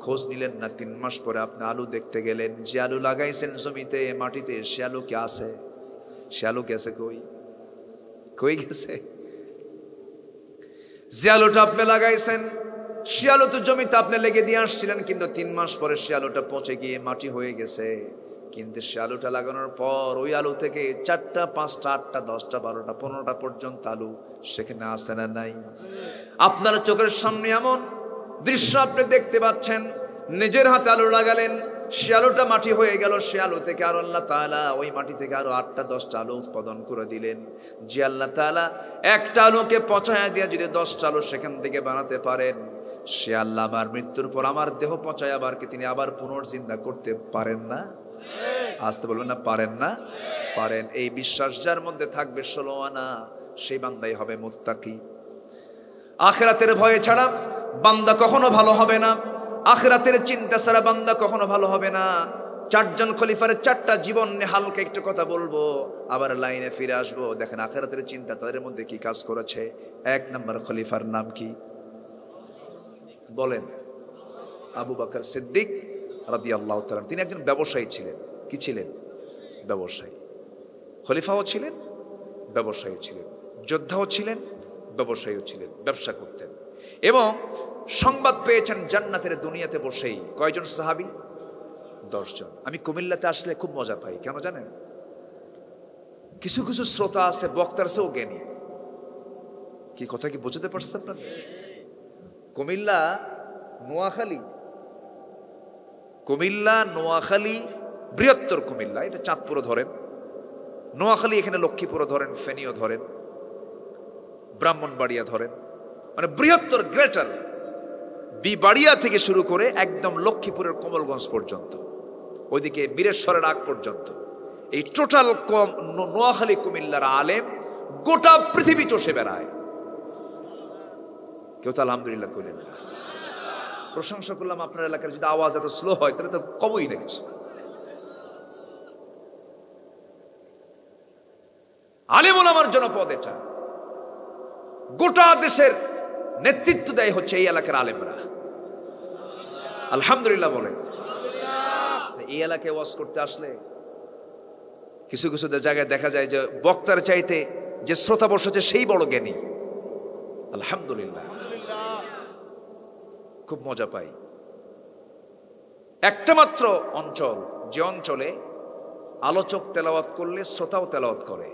খোঁজ নিলেন না, 3 মাস পরে আপনি আলু দেখতে গেলেন, যে আলু লাগাইছেন জমিতে মাটিতে, সে আলু কি আছে? সে আলু গেছে কই গেছে? যে আলুটা আপনি লাগাইছেন, সে আলু তো জমিতে আপনি লেগে দিয়ে আসছিলেন, কিন্তু 3 মাস পরে সে আলুটা পচে গিয়ে মাটি হয়ে গেছে। কিন্তু সে আলুটা লাগানোর পর ওই আলু থেকে 4টা 5টা 8টা 10টা 12টা 15টা পর্যন্ত আলু সেখানে আসে না নাই? আপনার চোখের সামনে এমন দৃশ্য আপনি দেখতে পাচ্ছেন, নিজের হাতে আলু লাগালেন, সে আলুটা মাটি হয়ে গেল, সে আলু থেকে আর আল্লাহ তাআলা ওই মাটি থেকে আরো 8টা 10টা আলু উৎপাদন করে দিলেন। যে আল্লাহ তাআলা একটা আলুকে পচায়া দিয়ে যদি 10টা আলু সেখান থেকে বানাতে পারেন, সে আল্লাহ আমার মৃত্যুর পর আমার দেহ পচায় আবার কি তিনি আবার পুনর্জিন্দা করতে পারেন না? আসতে বলবেন না, পারেন না? পারেন। এই বিশ্বাস যার মধ্যে থাকবে 16 আনা, সেই বান্দাই হবে মুত্তাকি। আখিরাতের ভয় ছাড়া বান্দা কখনো ভালো হবে না, আখিরাতের চিন্তা ছাড়া বান্দা কখনো ভালো হবে না। 4 জন খলিফার 4টা জীবন নিয়ে হালকা একটু কথা বলবো, আবার লাইনে ফিরে আসবো। দেখেন আখিরাতের চিন্তা তাদের মধ্যে কি কাজ করেছে। 1 নম্বর খলিফার নাম কি বলেন? আবু বকর সিদ্দিক রাদিয়াল্লাহু তাআলা। তিনি একজন ব্যবসায়ী ছিলেন। কি ছিলেন? ব্যবসায়ী। খলিফাও ছিলেন, ব্যবসায়ী ছিলেন, যোদ্ধাও ছিলেন, ব্যবসায়ীও ছিলেন, ব্যবসা করতেন। এবং সংবাদ পেয়েছেন জান্নাতের দুনিয়াতে বসেই। কয়জন সাহাবী? 10 জন। আমি কুমিল্লাতে আসলে খুব মজা পাই, কেন জানেন? কিছু কিছু শ্রোতা আছে বক্তার চেয়েও জ্ঞানী। কি কথা কি বুঝতে পারছেন আপনারা? কুমিল্লা নোয়াখালী বৃহত্তর কুমিল্লা, এটা চাঁদপুরও ধরেন, নোয়াখালী এখানে লক্ষ্মীপুরও ধরেন, ফেনীও ধরেন, ব্রাহ্মণবাড়িয়া ধরেন, মানে বৃহত্তর গ্রেটার বিবাড়িয়া থেকে শুরু করে একদম লক্ষ্মীপুরের কমলগঞ্জ পর্যন্ত, ওইদিকে বীরেশ্বরের আগ পর্যন্ত, এই টোটাল নোয়াখালী কুমিল্লার আলেম গোটা পৃথিবী চষে বেড়ায়। কেউ তো আলহামদুলিল্লাহ করলেন? প্রশংসা করলাম। আপনার এলাকার যদি আওয়াজ এত স্লো হয় তাহলে তো কবই না কিছু। আলেম ওলামার জনপদ এটা। গোটা দেশের নেতৃত্ব দেয় হচ্ছে এই এলাকার আলেমরা। আলহামদুলিল্লাহ বলে। এই এলাকায় ওয়াজ করতে আসলে কিছু কিছু জায়গায় দেখা যায় যে বক্তার চাইতে যে শ্রোতা বসেছে সেই বড় জ্ঞানী। আলহামদুলিল্লাহ, খুব মজা পাই। একটা মাত্র অঞ্চল, যে অঞ্চলে আলোচক তেলাওয়াত করলে শ্রোতাও তেলাওয়াত করে,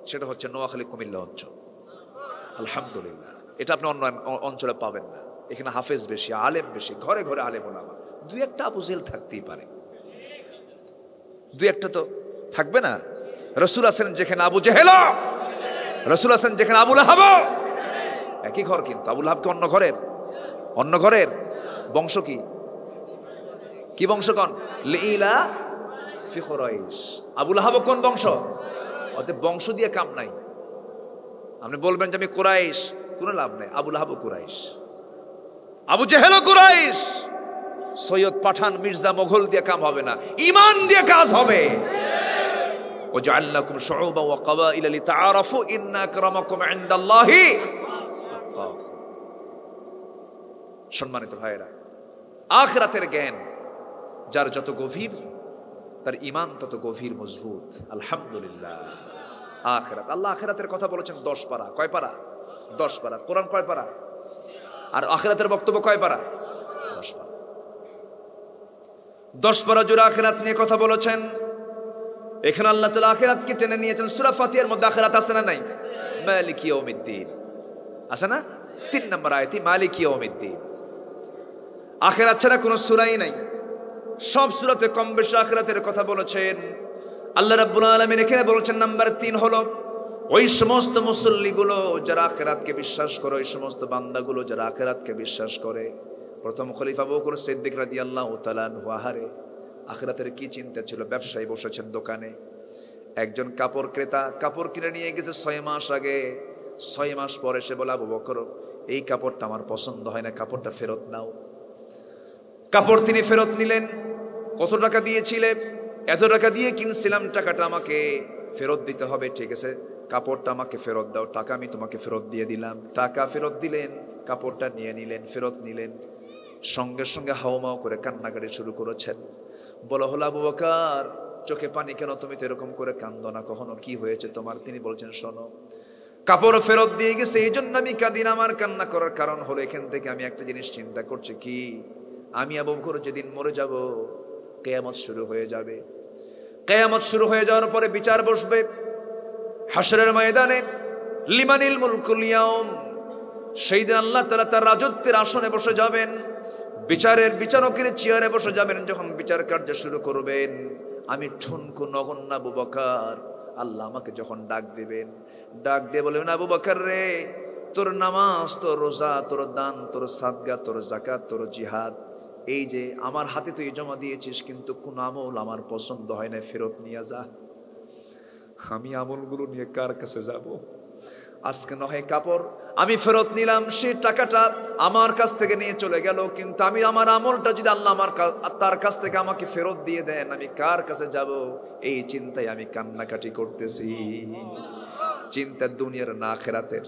সেটা হচ্ছে নোয়াখালী কুমিল্লা অঞ্চল। আলহামদুলিল্লাহ, এটা আপনি অন্য অঞ্চলে পাবেন না। এখানে হাফেজ বেশি, আলেম বেশি, ঘরে ঘরে আলেম ওলামা। দুই একটা আবু জেহেল থাকতেই পারে, দুই একটা তো থাকবে না। রসুল আছেন যেখানে আবু জেহেল, রসুল আছেন যেখানে আবু লাহাব, একই ঘর। কিন্তু আবু লাহাব কি অন্য ঘরের বংশ? কি বংশ? কোন লিলা ফি কুরাইশ। আবু লাহাব কোন বংশ? অতএব বংশ দিয়ে কাম নাই। আপনি বলবেন যে আমি কুরাইশ, কোনো লাভ নাই। আবু লাহাব কুরাইশ, আবু জেহেল কুরাইশ। সৈয়দ পাঠান মির্জা মোগল দিয়ে কাম হবে না, ঈমান দিয়ে কাজ হবে। ওয়াজআলনাকুম শুউবা ওয়া ক্বাবাইলা লিতাআরাফু ইন্না আকরামাকুম ইনদাল্লাহি আতকাকুম। সম্মানিত ভাইরা, আখিরাতের জ্ঞান যার যত গভীর, তার ঈমান তত গভীর মজবুত। আলহামদুলিল্লাহ। আখিরাত, আল্লাহ আখিরাতের কথা বলেছেন 10 পারা। কয় পারা? 10 পারা। কোরআন কয় পারা? আর আখিরাতের বক্তব্য কয় পারা? 10 পারা। 10 পারা জুড়ে আখিরাত নিয়ে কথা বলেছেন। এখানে আল্লাহ তাআলা আখিরাতকে টেনে নিয়েছেন। সূরা ফাতিহার মধ্যে আখিরাত আছে না নাই? মালিক ইয়াউমিদ্দিন আছে না? 3 নম্বর আয়াতে মালিক ইয়াউমিদ্দিন। আখিরাত ছাড়া কোনো সূরাই নাই। সব সূরাতে কম বেশি আখিরাতের কথা বলেছেন। আল্লাহ রাব্বুল আলামিন এখানে বলেছেন নাম্বার 3 হলো ওই সমস্ত মুসল্লিগুলো যারা আখিরাতকে বিশ্বাস করে, ওই সমস্ত বান্দাগুলো যারা আখিরাতকে বিশ্বাস করে। প্রথম খলিফা আবু বকর সিদ্দিক রাদিয়াল্লাহু তাআলা আনহু, আহারে আখিরাতের কি চিন্তা ছিল। ব্যবসায়ী বসেছেন দোকানে, একজন কাপড় ক্রেতা কাপড় কিনে নিয়ে গেছে 6 মাস আগে। 6 মাস পরে সে বলে, আবু বকর এই কাপড়টা আমার পছন্দ হয় না, কাপড়টা ফেরত নাও। কাপড় তিনি ফেরত নিলেন। কত টাকা দিয়েছিলে? এত টাকা দিয়ে কিনছিলাম, টাকাটা আমাকে ফেরত দিতে হবে। ঠিক আছে, কাপড়টা আমাকে ফেরত দাও, টাকা আমি তোমাকে ফেরত দিয়ে দিলাম। টাকা ফেরত দিলেন, কাপড়টা নিয়ে নিলেন, ফেরত নিলেন। সঙ্গে সঙ্গে হাওমাও করে কান্নাকাটি শুরু করেছেন। বলা হলো, আবু বকর চোখে পানি কেন? তুমি তো এরকম করে কান্দো না কখনো, কি হয়েছে তোমার? তিনি বলছেন, শোনো, কাপড় ফেরত দিয়ে গেছে এই জন্য আমি কাঁদি না। আমার কান্না করার কারণ হলো এখান থেকে আমি একটা জিনিস চিন্তা করছি, কি আমি আবু বকর যেদিন মরে যাব, কিয়ামত শুরু হয়ে যাবে। কিয়ামত শুরু হয়ে যাওয়ার পরে বিচার বসবে হাশরের ময়দানে। লিমানিল মুলকুল ইয়াউম, সেই দিন আল্লাহ তাআলা তার রাজত্বের আসনে বসে যাবেন, বিচারের বিচারকের চেয়ারে বসে যাবেন। যখন বিচার কার্য শুরু করবেন, আমি ঠুনকু নগণ্য আবু বকর, আল্লাহ আমাকে যখন ডাক দিবেন, ডাক দিয়ে বলবেন, আবু বকর রে, তোর নামাজ, তোর রোজা, তোর দান, তোর সাদকা, তোর যাকাত, তোর জিহাদ, এই যে আমার হাতে তুই জমা দিয়েছিস, কিন্তু কোন আমল আমার পছন্দ হয় না, ফেরত নিয়ে যা। আমি আমলগুলো নিয়ে কার কাছে যাব? আজকে নয় কাপড় আমি ফেরত নিলাম, সেই টাকাটা আমার কাছ থেকে নিয়ে চলে গেল, কিন্তু আমি আমার আমলটা যদি আল্লাহ তার কাছ থেকে আমাকে ফেরত দিয়ে দেন, আমি কার কাছে যাব? এই চিন্তায় আমি কান্নাকাটি করতেছি। চিন্তা দুনিয়ার না আখিরাতের?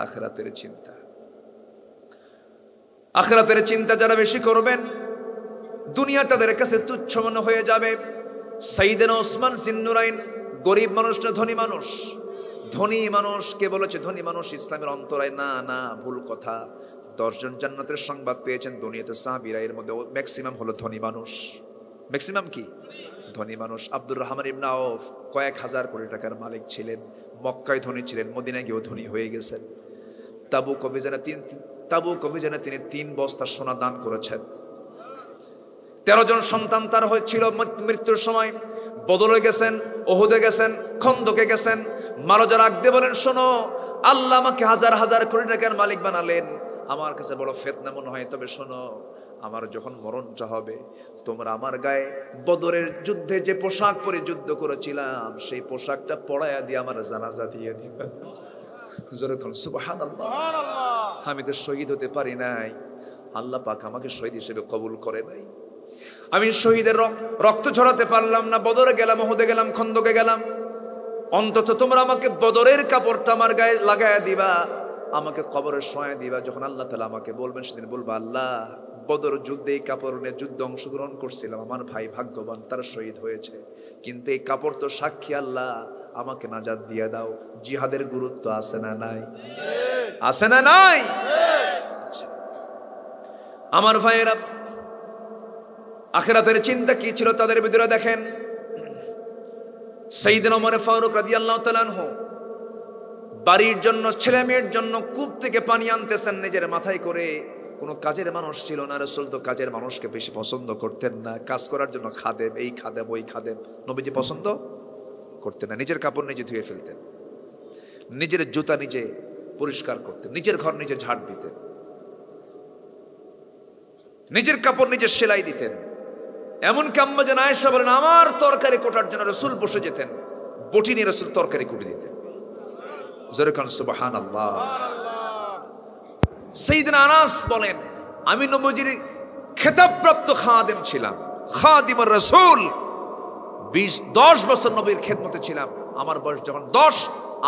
আখিরাতের চিন্তা। আখিরাতের চিন্তা যারা বেশি করবেন, দুনিয়া তাদের কাছে তুচ্ছ মনে হয়ে যাবে। সাইয়েদনা ওসমান জিন্নুরাইন গরিব মানুষ না ধনী মানুষ? ধনী মানুষ। কে বলেছে ধনী মানুষ ইসলামের অন্তরায়? না না, ভুল কথা। 10 জন জান্নাতের সংবাদ পেয়েছেন দুনিয়াতে সাহাবীরা, এর মধ্যে ম্যাক্সিমাম হলো ধনী মানুষ। ম্যাক্সিমাম কি? ধনী মানুষ। আব্দুর রহমান ইবনে আউফ কয়েক হাজার কোটি টাকার মালিক ছিলেন, মক্কায় ধনী ছিলেন, মদিনায় গিয়েও ধনী হয়ে গেছেন। তাবুক অভিযানে তিনি 3 বস্তা সোনা দান করেছেন। 13 জন সন্তান তার হয়েছিল মৃত্যুর সময়। বদলে গেছেন, ওহুদে গেছেন, খন্দকে গেছেন। মারা যাওয়ার আগ দিয়ে বলেন, শোনো, আল্লাহ আমাকে হাজার হাজার কোটি টাকার মালিক বানালেন, আমার কাছে বড় ফিতনা মনে হয়, তবে শোনো, আমার যখন মরণটা হবে, তোমরা আমার গায়ে বদরের যুদ্ধে যে পোশাক পরে যুদ্ধ করেছিলাম, সেই পোশাকটা পরায়া দিয়ে আমার জানাজা দিয়ে দিবেন। সুবহানাল্লাহ। আমি তো শহীদ হতে পারি নাই, আল্লাহ পাক আমাকে শহীদ হিসেবে কবুল করে নাই। আমি শহীদের রক্ত ঝরাতে পারলাম না। বদরে গেলাম, ওহুদে গেলাম, খন্দকে গেলাম, অন্তত তোমরা আমাকে বদরের কাপড়টা আমার গায়ে লাগায়া দিবা, আমাকে কবরে শোয়া দিবা। যখন আল্লাহ তাআলা আমাকে বলবেন সেদিন বলবো, আল্লাহ বদর যুদ্ধে এই কাপড় নিয়ে যুদ্ধে অংশগ্রহণ করছিলাম, আমার ভাই ভাগ্যবান, তারা শহীদ হয়েছে, কিন্তু এই কাপড় তো সাক্ষী আল্লাহ, আমাকে নাজাত দিয়ে দাও। জিহাদের গুরুত্ব আছে না নাই? আছে না নাই? আমার ভাইয়েরা, আখিরাতের চিন্তা কি ছিল তাদের ভিতরে দেখেন। সাইয়েদনা ওমর ফারুক রাদিয়াল্লাহু তাআলা আনহু বাড়ির জন্য, ছেলে মেয়ের জন্য কূপ থেকে পানি আনতেছেন নিজের মাথায় করে। কোনো কাজের মানুষ ছিল না, রাসূল তো কাজের মানুষকে বেশি পছন্দ করতেন না। কাজ করার জন্য খাদেম, এই খাদেম ওই খাদেম নবীজি পছন্দ করতেন না। নিজের কাপড় নিজে ধুয়ে ফেলতেন, নিজের জুতা নিজে পরিষ্কার করতেন, নিজের ঘর নিজে ঝাড় দিতেন, নিজের কাপড় নিজে সেলাই দিতেন। এমনকি আম্মা জান আয়েশা বলেন, আমার তরকারি কোটার জন্য রাসূল বসে যেতেন, বটি নিয়ে রাসূল তরকারি কুটে দিতেন। জোরে কান সুবহানাল্লাহ। সাইয়েদনা আনাস বলেন, আমি নবীজির খেতাবপ্রাপ্ত খাদেম ছিলাম, খাদিমুর রাসূল। 10 বছর নবীর খেদমতে ছিলাম। আমার বয়স যখন 10,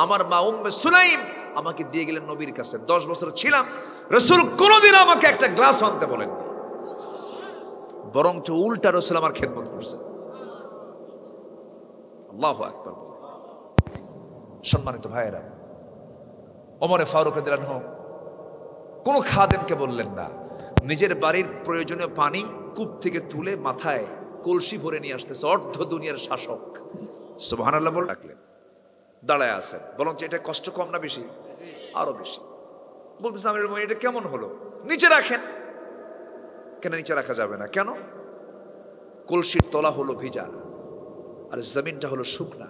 আমার মা উম্মে সুলাইম আমাকে দিয়ে গেলেন নবীর কাছে। 10 বছর ছিলাম, রাসূল কোনোদিন আমাকে একটা গ্লাস আনতে বলেননি, বরঞ্চ উল্টা রাসূল আমার খেদমত করছেন। আল্লাহু আকবার। সম্মানিত ভাইয়েরা, ওমর ফারুক রাদিয়াল্লাহু আনহু কোনো খাদেমকে বললেন না, নিজের বাড়ির প্রয়োজনীয় পানি কূপ থেকে তুলে মাথায় কলসি ভরে নিয়ে আসতেছে। অর্ধ দুনিয়ার শাসক, সুবহানাল্লাহ বলে ডাকলেন, দাঁড়ায় আছেন। বরঞ্চ এটা কষ্ট কম না বেশি? আরো বেশি। বলতেছে, আমিরুল মুমিনিন এটা কেমন হলো? নিচে রাখেন। কেন নিচে রাখা যাবে না? কেন? কলসির তলা হলো ভিজা আর জমিনটা হলো শুকনা।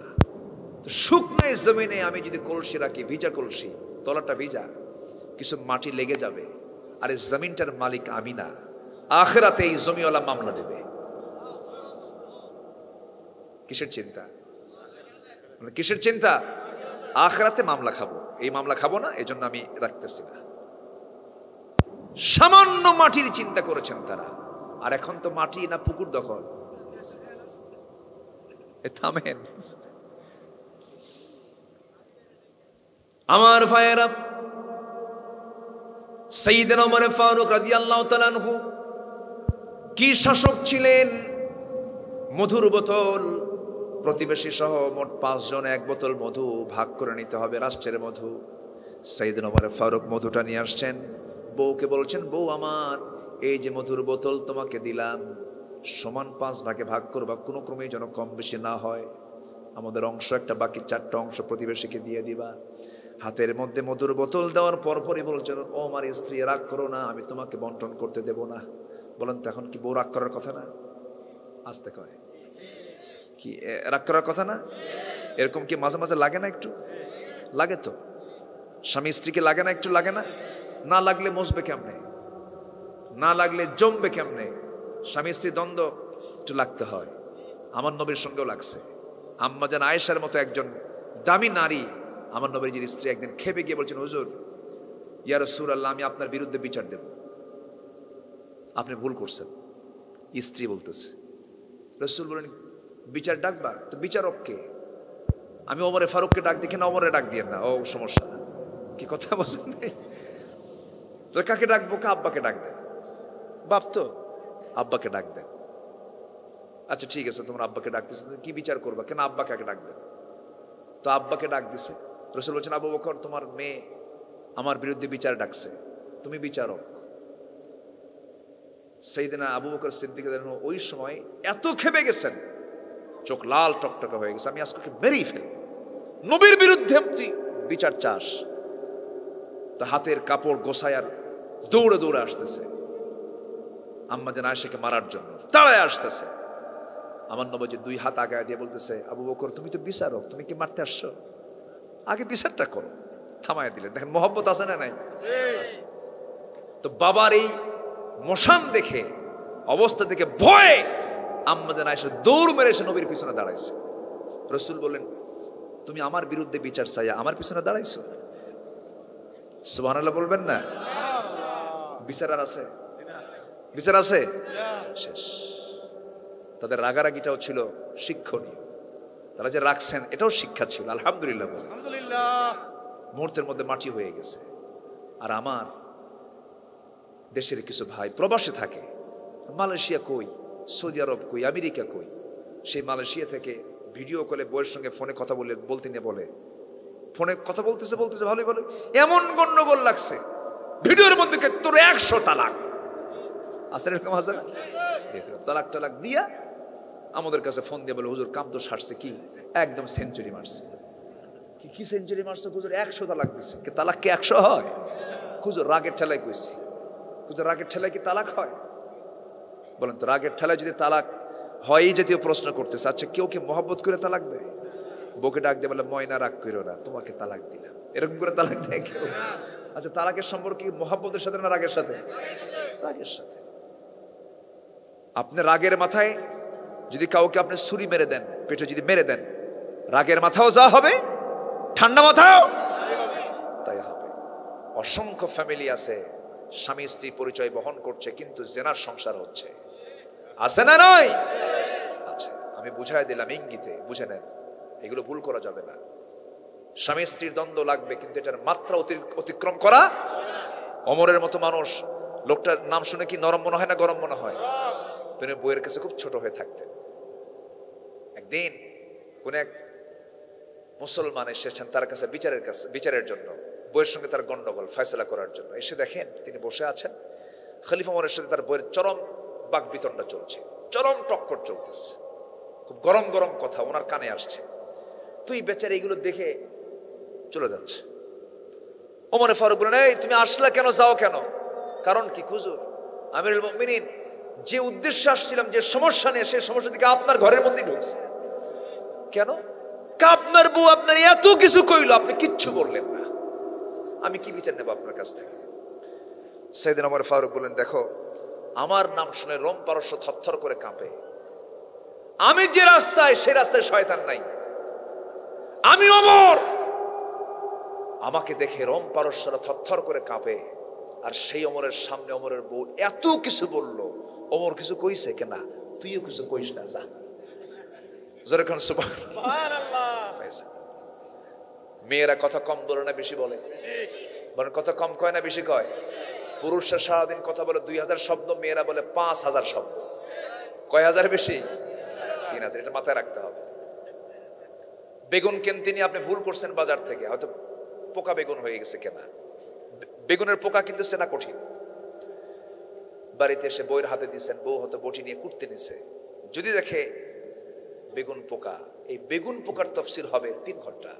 তো শুকনো জমিনে আমি যদি কলসি রাখি, ভিজা কলসি, তলাটা ভিজা, কিছু মাটি লেগে যাবে। আর এই জমিনটার মালিক আমি না, আখিরাতে এই জমিওয়ালা মামলা দেবে। কিসের চিন্তা? মানে কিসের চিন্তা? আখিরাতে মামলা খাবো, এই মামলা খাবো না, এজন্য আমি রাখতেছি না। সামান্য মাটির চিন্তা করেছেন তারা। আর এখন তো মাটি না পুকুর দখল। থামেন আমার ভাইয়েরা। সাইয়েদনা ওমর ফারুক রাদিয়াল্লাহু তাআলা আনহু কি শাসক ছিলেন! মধুর বোতল, প্রতিবেশী সহ মোট 5 জন 1 বোতল মধু ভাগ করে নিতে হবে, রাষ্ট্রের মধু। সাইয়েদনা ওমর ফারুক মধুটা নিয়ে আসছেন, বউকে বলছেন, বউ আমার, এই যে মধুর বোতল তোমাকে দিলাম, সমান 5 ভাগে ভাগ করবা, কোনো ক্রমেই যেন কম বেশি না হয়। আমাদের অংশ একটা, বাকি 4টা অংশ প্রতিবেশীকে দিয়ে দিবা। হাতের মধ্যে মধুর বোতল দেওয়ার পরপরই বলছেন, ও আমার স্ত্রী, রাগ করো না, আমি তোমাকে বন্টন করতে দেব না। বলেন তো এখন কি বউ রাগ করার কথা না? আসতে কয় কি রাগ করার কথা না? এরকম কি মাঝে মাঝে লাগে না? একটু লাগে তো। স্বামী স্ত্রীকে লাগে না? একটু লাগে না? না লাগলে মসবে কেমনে? না লাগলে জমবে কেমনে? স্বামী স্ত্রী দ্বন্দ্ব একটু লাগতে হয়। আমার নবীর সঙ্গেও লাগছে। আম্মা জান আয়েশার মতো একজন দামি নারী, আমার নবীর স্ত্রী, একদিন খেপে গিয়ে বলছেন, হুজুর, ইয়া রাসূলুল্লাহ, আমি আপনার বিরুদ্ধে বিচার দেব, আপনি ভুল করছেন। স্ত্রী বলতেছে। রাসূল বলেন, বিচার ডাকবা? তো বিচারক কে? আমি ওমরে ফারুককে ডাক দেখি না, ওমরে ডাক দিয়ে না। ও সমস্যা না। কি কথা বলছেন? তো কাকে ডাকবো? আব্বাকে ডাক দেন। বাপ তো, আব্বাকে ডাক দেন। আচ্ছা ঠিক আছে, তোমার আব্বাকে ডাকতেছে, কি বিচার করবা? কেন আব্বাকে আগে ডাক দেন। তো আব্বাকে ডাক দিছে। রাসূল বলছেন, আবু বকর, তোমার মেয়ে আমার বিরুদ্ধে বিচার ডাকছে, তুমি বিচারক। সাইয়েদনা আবু বকর সিদ্দিক ওই সময় এত খেপে গেছেন, চোখ লাল টকটকা হয়ে গেছে, আমি আজকে মেরেই ফেলব, নবীর বিরুদ্ধে তুই বিচার চাস? তা হাতের কাপড় গোছায় আর দৌড়ে দৌড়ে আসতেছে আম্মা জান আয়েশাকে মারার জন্য, তাড়ায় আসতেছে। আমার নবীজি 2 হাত আগায় দিয়ে বলতেছে, আবু বকর, তুমি তো বিচারক, তুমি কি মারতে আসছো? আগে বিচারটা করো। থামায় দিলেন। দেখেন মহব্বত আছে না নাই? তো বাবার এই মশান দেখে, অবস্থা দেখে ভয়ে আম্মা জান আয়েশা দৌড় মেরে এসে নবীর পিছনে দাঁড়াইছে। রাসূল বললেন, তুমি আমার বিরুদ্ধে বিচার চাইয়া আমার পিছনে দাঁড়াইছো? সুবহানাল্লাহ বলবেন না? বিচার আর আছে? বিচার আছে? শেষ। তাদের রাগারাগিটাও ছিল শিক্ষণীয়। তারা যে রাখছেন এটাও শিক্ষা ছিল। আলহামদুলিল্লাহ বলে আলহামদুলিল্লাহ। মুহূর্তের মধ্যে মাটি হয়ে গেছে। আর আমার দেশের কিছু ভাই প্রবাসে থাকে, মালয়েশিয়া কই, সৌদি আরব কই, আমেরিকা কই, সেই মালয়েশিয়া থেকে ভিডিও কলে বইয়ের সঙ্গে ফোনে কথা বলতে নিয়ে বলে, ফোনে কথা বলতেছে ভালোই ভালো, এমন গন্ডগোল লাগছে ভিডিওর মধ্যে তোর 100 তালাক আছে, এরকম আছে না? তালাক দিয়া আমাদের কাছে ফোন দিয়ে বলে, হুজুর কাম তো সারছে, কি একদম সেঞ্চুরি মারছে। কি সেঞ্চুরি মারছে হুজুর? 100 তালাক দিচ্ছে। তালাক কি 100 হয়? হুজুর রাগের ঠেলায় কইছি। হুজুর রাগের ঠেলায় কি তালাক হয়? বলেন তো, রাগের ঠেলায় যদি তালাক হয়, এই জাতীয় প্রশ্ন করতেছে। আচ্ছা, কেউ কি মহব্বত করে তালাক দেয়? বউকে ডাক দিয়ে বলে, ময়না রাগ করো না, তোমাকে তালাক দিলাম, এরকম করে তালাক দেয় কেউ? আচ্ছা, তালাকের সম্পর্ক কি মহব্বতের সাথে না রাগের সাথে? রাগের সাথে। আপনি রাগের মাথায় যদি কাউকে আপনি ছুরি মেরে দেন, পেটে যদি মেরে দেন, রাগের মাথাও যা হবে, ঠান্ডা মাথাও তাই হবে। অসংখ্য ফ্যামিলি আছে স্বামী স্ত্রী পরিচয় বহন করছে, কিন্তু জেনার সংসার হচ্ছে, আছে না? নয়? আচ্ছা, আমি বুঝাই দিলাম ইঙ্গিতে, বুঝে নেন, এগুলো ভুল করা যাবে না। স্বামী স্ত্রীর দ্বন্দ্ব লাগবে, কিন্তু এটার মাত্রা অতিক্রম করা। অমরের মতো মানুষ, লোকটার নাম শুনে কি নরম মনে হয় না গরম মনে হয়? তিনি বইয়ের কাছে খুব ছোট হয়ে থাকতেন। একদিন কোন এক মুসলমান এসেছেন তার কাছে বিচারের জন্য, বইয়ের সঙ্গে তার গন্ডগোল ফয়সালা করার জন্য। এসে দেখেন তিনি বসে আছেন, খলিফা ওমরের সাথে তার বইয়ের চরম বাকবিতণ্ডা চলছে, চরম টক্কর চলতেছে, খুব গরম গরম কথা ওনার কানে আসছে। তুই বেচারা এগুলো দেখে চলে যাচ্ছে। ওমরে ফারুক বলেন, এই তুমি আসলে কেন, যাও কেন? কারণ কি? হুজুর, আমিরুল মুমিনিন, যে উদ্দেশ্যে আসছিলাম, যে সমস্যা নিয়ে, সেই সমস্যা থেকে আপনার ঘরের মধ্যে ঢুকছে। কেন? আপনার বউ আপনার এত কিছু কইলো, আপনি কিচ্ছু বললেন না, আমি কি বিচার নেব আপনার কাছ থেকে? সাইয়েদনা ওমর ফারুক বলেন, দেখো, আমার নাম শুনে রোম পারস্য থরথর করে কাঁপে। আমি যে রাস্তায়, সে রাস্তায় শয়তান নাই। আমি ওমর, আমাকে দেখে রোম পারস্যরা থরথর করে কাঁপে। আর সেই ওমরের সামনে ওমরের বউ এত কিছু বলল, ওমর কিছু কইছে কেনা, তুইও কিছু কইস না, যা। যেরকম সুবহানাল্লাহ। মেয়েরা কথা কম বলে না বেশি বলে? বলেন, কথা কম কয় না বেশি কয়? পুরুষরা সারাদিন কথা বলে 2000 শব্দ, মেয়েরা বলে 5000 শব্দ। কয় হাজার বেশি? 3000। এটা মাথায় রাখতে হবে। বেগুন কিনতে নিয়ে আপনি ভুল করছেন, বাজার থেকে হয়তো পোকা বেগুন হয়ে গেছে কেনা। বেগুনের পোকা কিন্তু চেনা কঠিন। বাড়িতে এসে বউয়ের হাতে দিচ্ছেন, বউ হয়তো বটি নিয়ে কুটতে নিছে, যদি দেখে বেগুন পোকা, এই বেগুন পোকার তফসির হবে 3 ঘন্টা,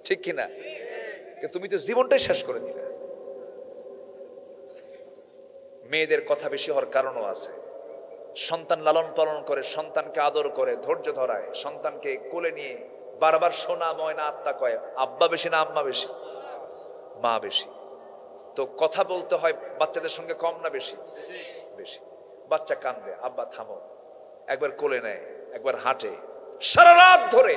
ঠিক কিনা? তুমি তো জীবনটাই শেষ করে দিলে। মেয়েদের কথা বেশি হওয়ার কারণও আছে। সন্তান লালন পালন করে, সন্তানকে আদর করে, ধৈর্য ধরায়, সন্তানকে কোলে নিয়ে বারবার সোনা ময়না আত্মা কয়। আব্বা বেশি না আম্মা বেশি? মা বেশি। তো কথা বলতে হয় বাচ্চাদের সঙ্গে কম না বেশি? বেশি। বাচ্চা কান্দে, আব্বা থামো, একবার কোলে নেয়, একবার হাঁটে, সারা রাত ধরে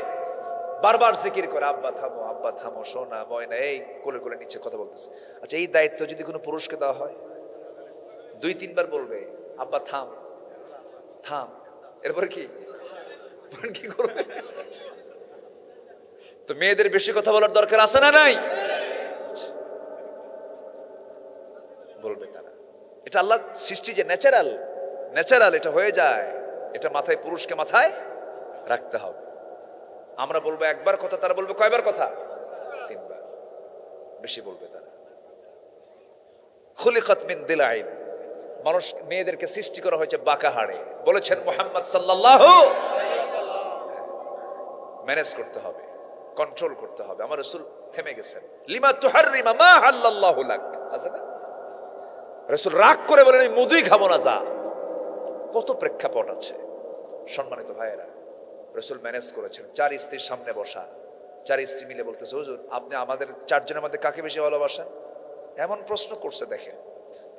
বারবার জিকির করে, আব্বা থামো, আব্বা থামো, সোনা ময়না, এই কোলে কোলে নিচে কথা বলতেছে। আচ্ছা, এই দায়িত্ব যদি কোনো পুরুষকে দেওয়া হয়, 2-3 বার বলবে, আব্বা থাম থাম, এরপরে কি করবে? তো মেয়েদের বেশি কথা বলার দরকার আছে না নাই? বলবে তারা, এটা আল্লাহ সৃষ্টি, যে ন্যাচারাল, এটা হয়ে যায়। এটা মাথায়, পুরুষকে মাথায় রাখতে হবে। আমরা বলবো একবার কথা, তারা বলবে কয়বার কথা? 3 বার। বেশি বলবে তারা। খুলিকাত মিন দিলাইন, মানুষ, মেয়েদেরকে সৃষ্টি করা হয়েছে বাঁকা হাড়ে, বলেছেন মুহাম্মদ সাল্লাল্লাহু আলাইহি ওয়াসাল্লাম। ম্যানেজ করতে হবে, কন্ট্রোল করতে হবে। আমার রাসূল থেমে গেছেন, লিমা তুহাররিমা মা হাল্লাল্লাহু লাক, আছে না? রাসূল রাগ করে বলেন, আমি মধুই খাবো না, যা। কত প্রেক্ষাপট আছে। সম্মানিত ভাইয়েরা, রাসূল ম্যানেজ করেছেন। 4 স্ত্রীর সামনে বসা, 4 স্ত্রী মিলে বলতেছে, হুজুর আপনি আমাদের 4 জনের মধ্যে কাকে বেশি ভালোবাসেন? এমন প্রশ্ন করছে। দেখেন,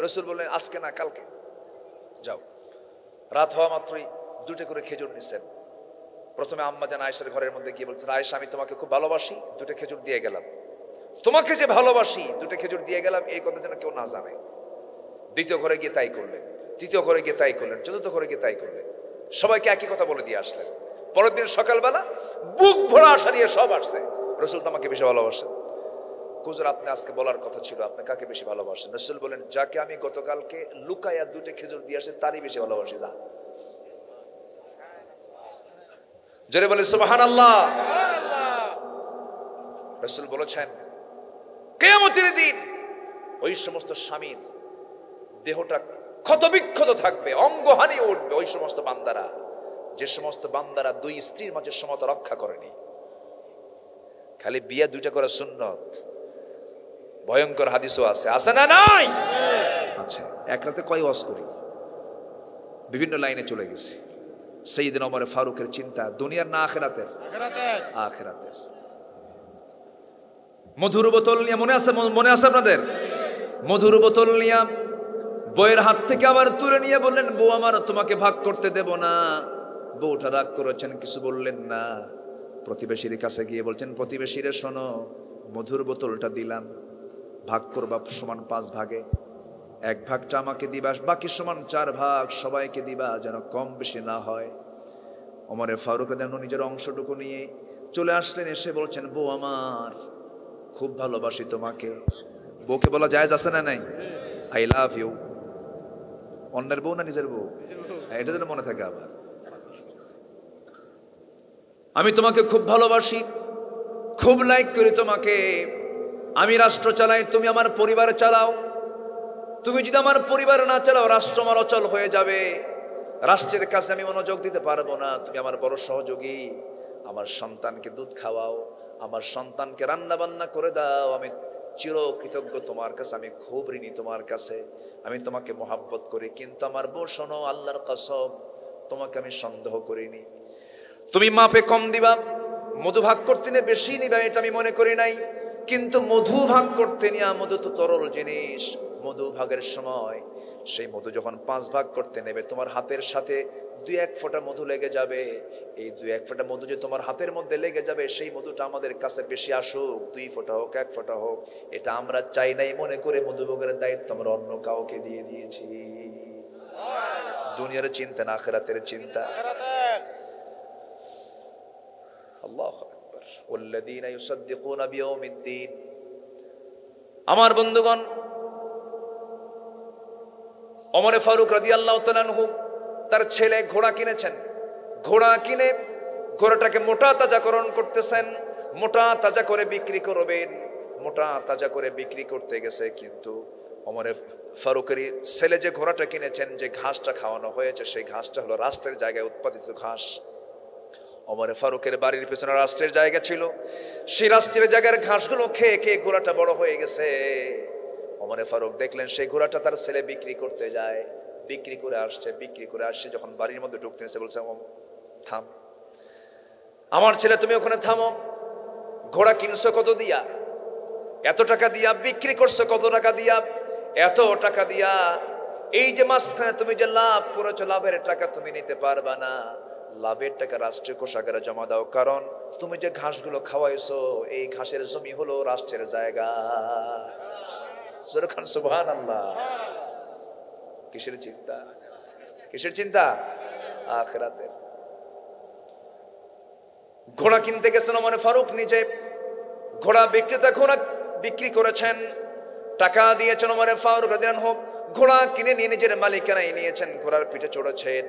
রাসূল বললেন, আজকে না কালকে যাও। রাত হওয়া মাত্রই 2টা করে খেজুর নিছেন। প্রথমে আম্মা জান আয়েশার ঘরের মধ্যে গিয়ে বলছেন, আয়েশা, আমি তোমাকে খুব ভালোবাসি, 2টা খেজুর দিয়ে গেলাম। তোমাকে যে ভালোবাসি, 2টা খেজুর দিয়ে গেলাম, এই কথা যেন কেউ না জানে। 2য় ঘরে গিয়ে তাই করলেন, 3য় ঘরে গিয়ে তাই করলেন, 4র্থ ঘরে গিয়ে তাই করলেন। সবাইকে একই কথা বলে দিয়ে আসলেন। পরের দিন সকালবেলা বুক ভরা আশা নিয়ে সব আসছে, রাসূল তোমাকে বেশি ভালোবাসেন। হুজুর আপনি আজকে বলার কথা ছিল, আপনি কাকে বেশি ভালোবাসেন? রাসূল বলেন, যাকে আমি গতকালকে লুকায়া 2টা খেজুর দিয়ে আসি তারই বেশি ভালোবাসি। যা জোরে বলে সুবহানাল্লাহ। রাসূল বলেছেন কিয়ামতের দিন ওই সমস্ত স্বামীর দেহটা ক্ষতবিক্ষত থাকবে, অঙ্গহানি উঠবে ওই সমস্ত বান্দারা, যে সমস্ত বান্দারা 2 স্ত্রীর মাঝে সমতা রক্ষা করেনি। খালি বিয়ে 2টা করা সুন্নত, ভয়ঙ্কর হাদিসও আছে, আছে না নাই? আচ্ছা, এক রাতে কয় ওয়াজ করি, বিভিন্ন লাইনে চলে গেছে। সাইয়েদনা ওমর ফারুকের চিন্তা দুনিয়ার না আখিরাতের? আখিরাতের। মধুর বোতল নিয়ে মনে আছে আপনাদের? মধুর বোতল নিয়ে বউয়ের হাত থেকে আবার তুলে নিয়ে বললেন, বউ আমার তোমাকে ভাগ করতে দেব না। বউটা রাগ করেছেন, কিছু বললেন না। প্রতিবেশীর কাছে গিয়ে বলছেন, প্রতিবেশীরে শোনো, মধুর বোতলটা দিলাম, ভাগ করবা সমান 5 ভাগে, 1 ভাগটা আমাকে দিবা, বাকি সমান 4 ভাগ সবাইকে দিবা, যেন কম বেশি না হয়। ওমর ফারুক রাদিয়াল্লাহু নিজের অংশটুকু নিয়ে চলে আসলেন, এসে বলছেন, বউ আমার খুব ভালোবাসি তোমাকে। বউকে বলা জায়েজ আছে না নাই? I love you. অন্যের বউ না নিজের বউ? এটা যেন মনে থাকে। আবার আমি তোমাকে খুব ভালোবাসি, খুব লাইক করি তোমাকে। আমি রাষ্ট্র চালাই, তুমি আমার পরিবার চালাও। তুমি যদি আমার পরিবার না চালাও, রাষ্ট্র আমার অচল হয়ে যাবে। রাষ্ট্রের কাছে আমি মনোযোগ দিতে পারবো না। তুমি আমার বড় সহযোগী। আমার সন্তানকে দুধ খাওয়াও, আমার সন্তানকে রান্না বান্না করে দাও। আমি চির কৃতজ্ঞ তোমার কাছে, আমি খুব ঋণী তোমার কাছে। আমি তোমাকে মহাব্বত করি। কিন্তু আমার বউ শোনো, আল্লাহর কসম, তোমাকে আমি সন্দেহ করিনি। তুমি মাপে কম দিবা, মধু ভাগ করতে নিয়ে বেশি নিবা, এটা আমি মনে করি নাই। কিন্তু মধু ভাগ করতে নিয়ে, মধু তো তরল জিনিস, মধু ভাগের সময় সেই মধু যখন 5 ভাগ করতে নেবে, তোমার হাতের সাথে 2-1 ফোঁটা মধু লেগে যাবে। এই 2-1 ফোঁটা মধু যে তোমার হাতের মধ্যে লেগে যাবে, সেই মধুটা আমাদের কাছে বেশি আসুক, 2 ফোঁটা হোক 1 ফোঁটা হোক, এটা আমরা চাই নাই মনে করে মধু ভাগের দায়িত্ব আমরা অন্য কাউকে দিয়ে দিয়েছি। দুনিয়ার চিন্তা না, আখিরাতের চিন্তা। আল্লাহু আকবার। ওয়াল্লাযীনা ইউসাদ্দিকুনা বিয়াউমিদ্দিন। আমার বন্ধুগণ, ওমর ফারুক রাদিয়াল্লাহু তাআলা আনহু তার ছেলে ঘোড়া কিনেছেন। ঘোড়া কিনে ঘোড়াটাকে মোটা তাজাকরণ করতেছেন, মোটা তাজা করে বিক্রি করবেন। মোটা তাজা করে বিক্রি করতে গেছে, কিন্তু ওমর ফারুকের ছেলে যে ঘোড়াটা কিনেছেন, যে ঘাসটা খাওয়ানো হয়েছে, সেই ঘাসটা হলো রাষ্ট্রের জায়গায় উৎপাদিত ঘাস। ওমর ফারুকের বাড়ির পেছনে রাষ্ট্রের জায়গা ছিল, সেই রাষ্ট্রের জায়গার ঘাসগুলো খেয়ে খেয়ে ঘোড়াটা বড় হয়ে গেছে। ওমর ফারুক দেখলেন সেই ঘোড়াটা তার ছেলে বিক্রি করতে যায়, বিক্রি করে আসছে। যখন বাড়ির মধ্যে ঢুকতে এসে বলছে, থাম, আমার ছেলে, তুমি ওখানে থামো। ঘোড়া কিনছো কত দিয়া? এত টাকা দিয়া। বিক্রি করছো কত টাকা দিয়া? এত টাকা দিয়া। এই যে মাঝখানে তুমি যে লাভ করেছো, লাভের টাকা তুমি নিতে পারবা না। লাভের টাকা রাষ্ট্রীয় কোষাগারে জমা দাও, কারণ তুমি যে ঘাসগুলো খাওয়াইছো, এই ঘাসের জমি হলো রাষ্ট্রের জায়গা। সুবহানাল্লাহ। কিসের চিন্তা? কিসের চিন্তা? আখিরাতের। ঘোড়া কিনতে গেছেন ওমর ফারুক নিজে। ঘোড়া বিক্রেতা ঘোড়া বিক্রি করেছেন, টাকা দিয়েছেন ওমর ফারুক রাদিয়াল্লাহু আনহু। ঘোড়া কিনে নিয়ে নিজের মালিকানায় নিয়েছেন, ঘোড়ার পিঠে চড়েছেন।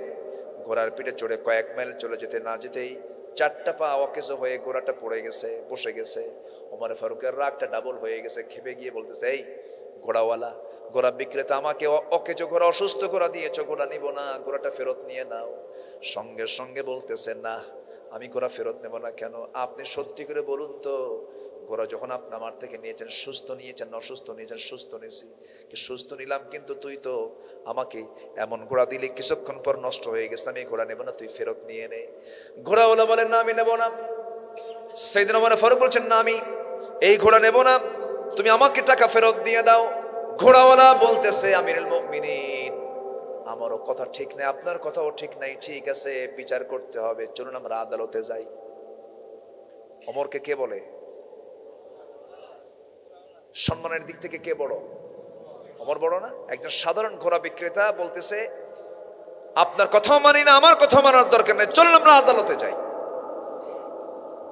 ঘোড়ার পিঠে চড়ে কয়েক মাইল চলে যেতে না যেতেই 4টা পা অকেজো হয়ে ঘোড়াটা পড়ে গেছে, বসে গেছে। ওমর ফারুকের রাগটা ডাবল হয়ে গেছে, খেপে গিয়ে বলতেছে, এই ঘোড়াওয়ালা, ঘোড়া বিক্রেতা, আমাকে অকেজো ঘোড়া, অসুস্থ ঘোড়া দিয়েছো, ঘোড়া নিব না, ঘোড়াটা ফেরত নিয়ে নাও। সঙ্গে সঙ্গে বলতেছে, না, আমি ঘোড়া ফেরত নেব না। কেন? আপনি সত্যি করে বলুন তো, ঘোড়া যখন আপনি আমার থেকে নিয়েছেন, সুস্থ নিয়েছেন না অসুস্থ নিয়েছেন? সুস্থ নিয়েছি। সুস্থ নিলাম, কিন্তু তুই তো আমাকে এমন ঘোড়া দিলে কিছুক্ষণ পর নষ্ট হয়ে গেছে, আমি ঘোড়া নেব না, তুই ফেরত নিয়ে নে। ঘোড়াওয়ালা বলেন, না, আমি নেব না। সাইয়েদনা ওমর ফারুক বলছেন, না, আমি এই ঘোড়া নেব না, তুমি আমাকে টাকা ফেরত দিয়ে দাও। ঘোড়াওয়ালা বলতেছে, আমিরুল মুমিনিন, আমারও কথা ঠিক নাই, আপনার কথাও ঠিক নাই, ঠিক আছে, বিচার করতে হবে, চলুন আমরা আদালতে যাই। ওমরকে কে বলে? সম্মানের দিক থেকে কে বড়? ওমর বড় না? একজন সাধারণ ঘোড়া বিক্রেতা বলতেছে, আপনার কথাও মানি না, আমার কথা মানার দরকার নেই, চলুন আমরা আদালতে যাই।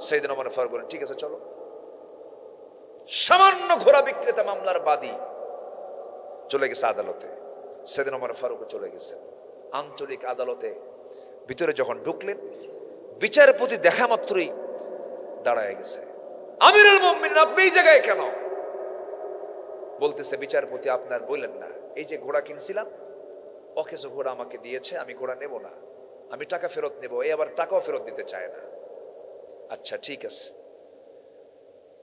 সাইয়েদনা ওমর ফারুক বলেন ঠিক আছে চলো। সামান্য ঘোড়া বিক্রেতা মামলার বাদী চলে গেছে আদালতে। সাইয়েদনা ওমর ফারুক চলে গেছেন আঞ্চলিক আদালতে। ভিতরে যখন ঢুকলেন, বিচারপতি দেখা মাত্রই দাঁড়ায় গেছে। আমিরুল মুমিনিন আপনি এই জায়গায় কেন? বলতেছে বিচারপতি আপনার বললেন না, এই যে ঘোড়া কিনছিলাম অকেজ ঘোড়া আমাকে দিয়েছে, আমি ঘোড়া নেব না, আমি টাকা ফেরত নেব। এই আবার টাকাও ফেরত দিতে চায় না। আচ্ছা ঠিক আছে।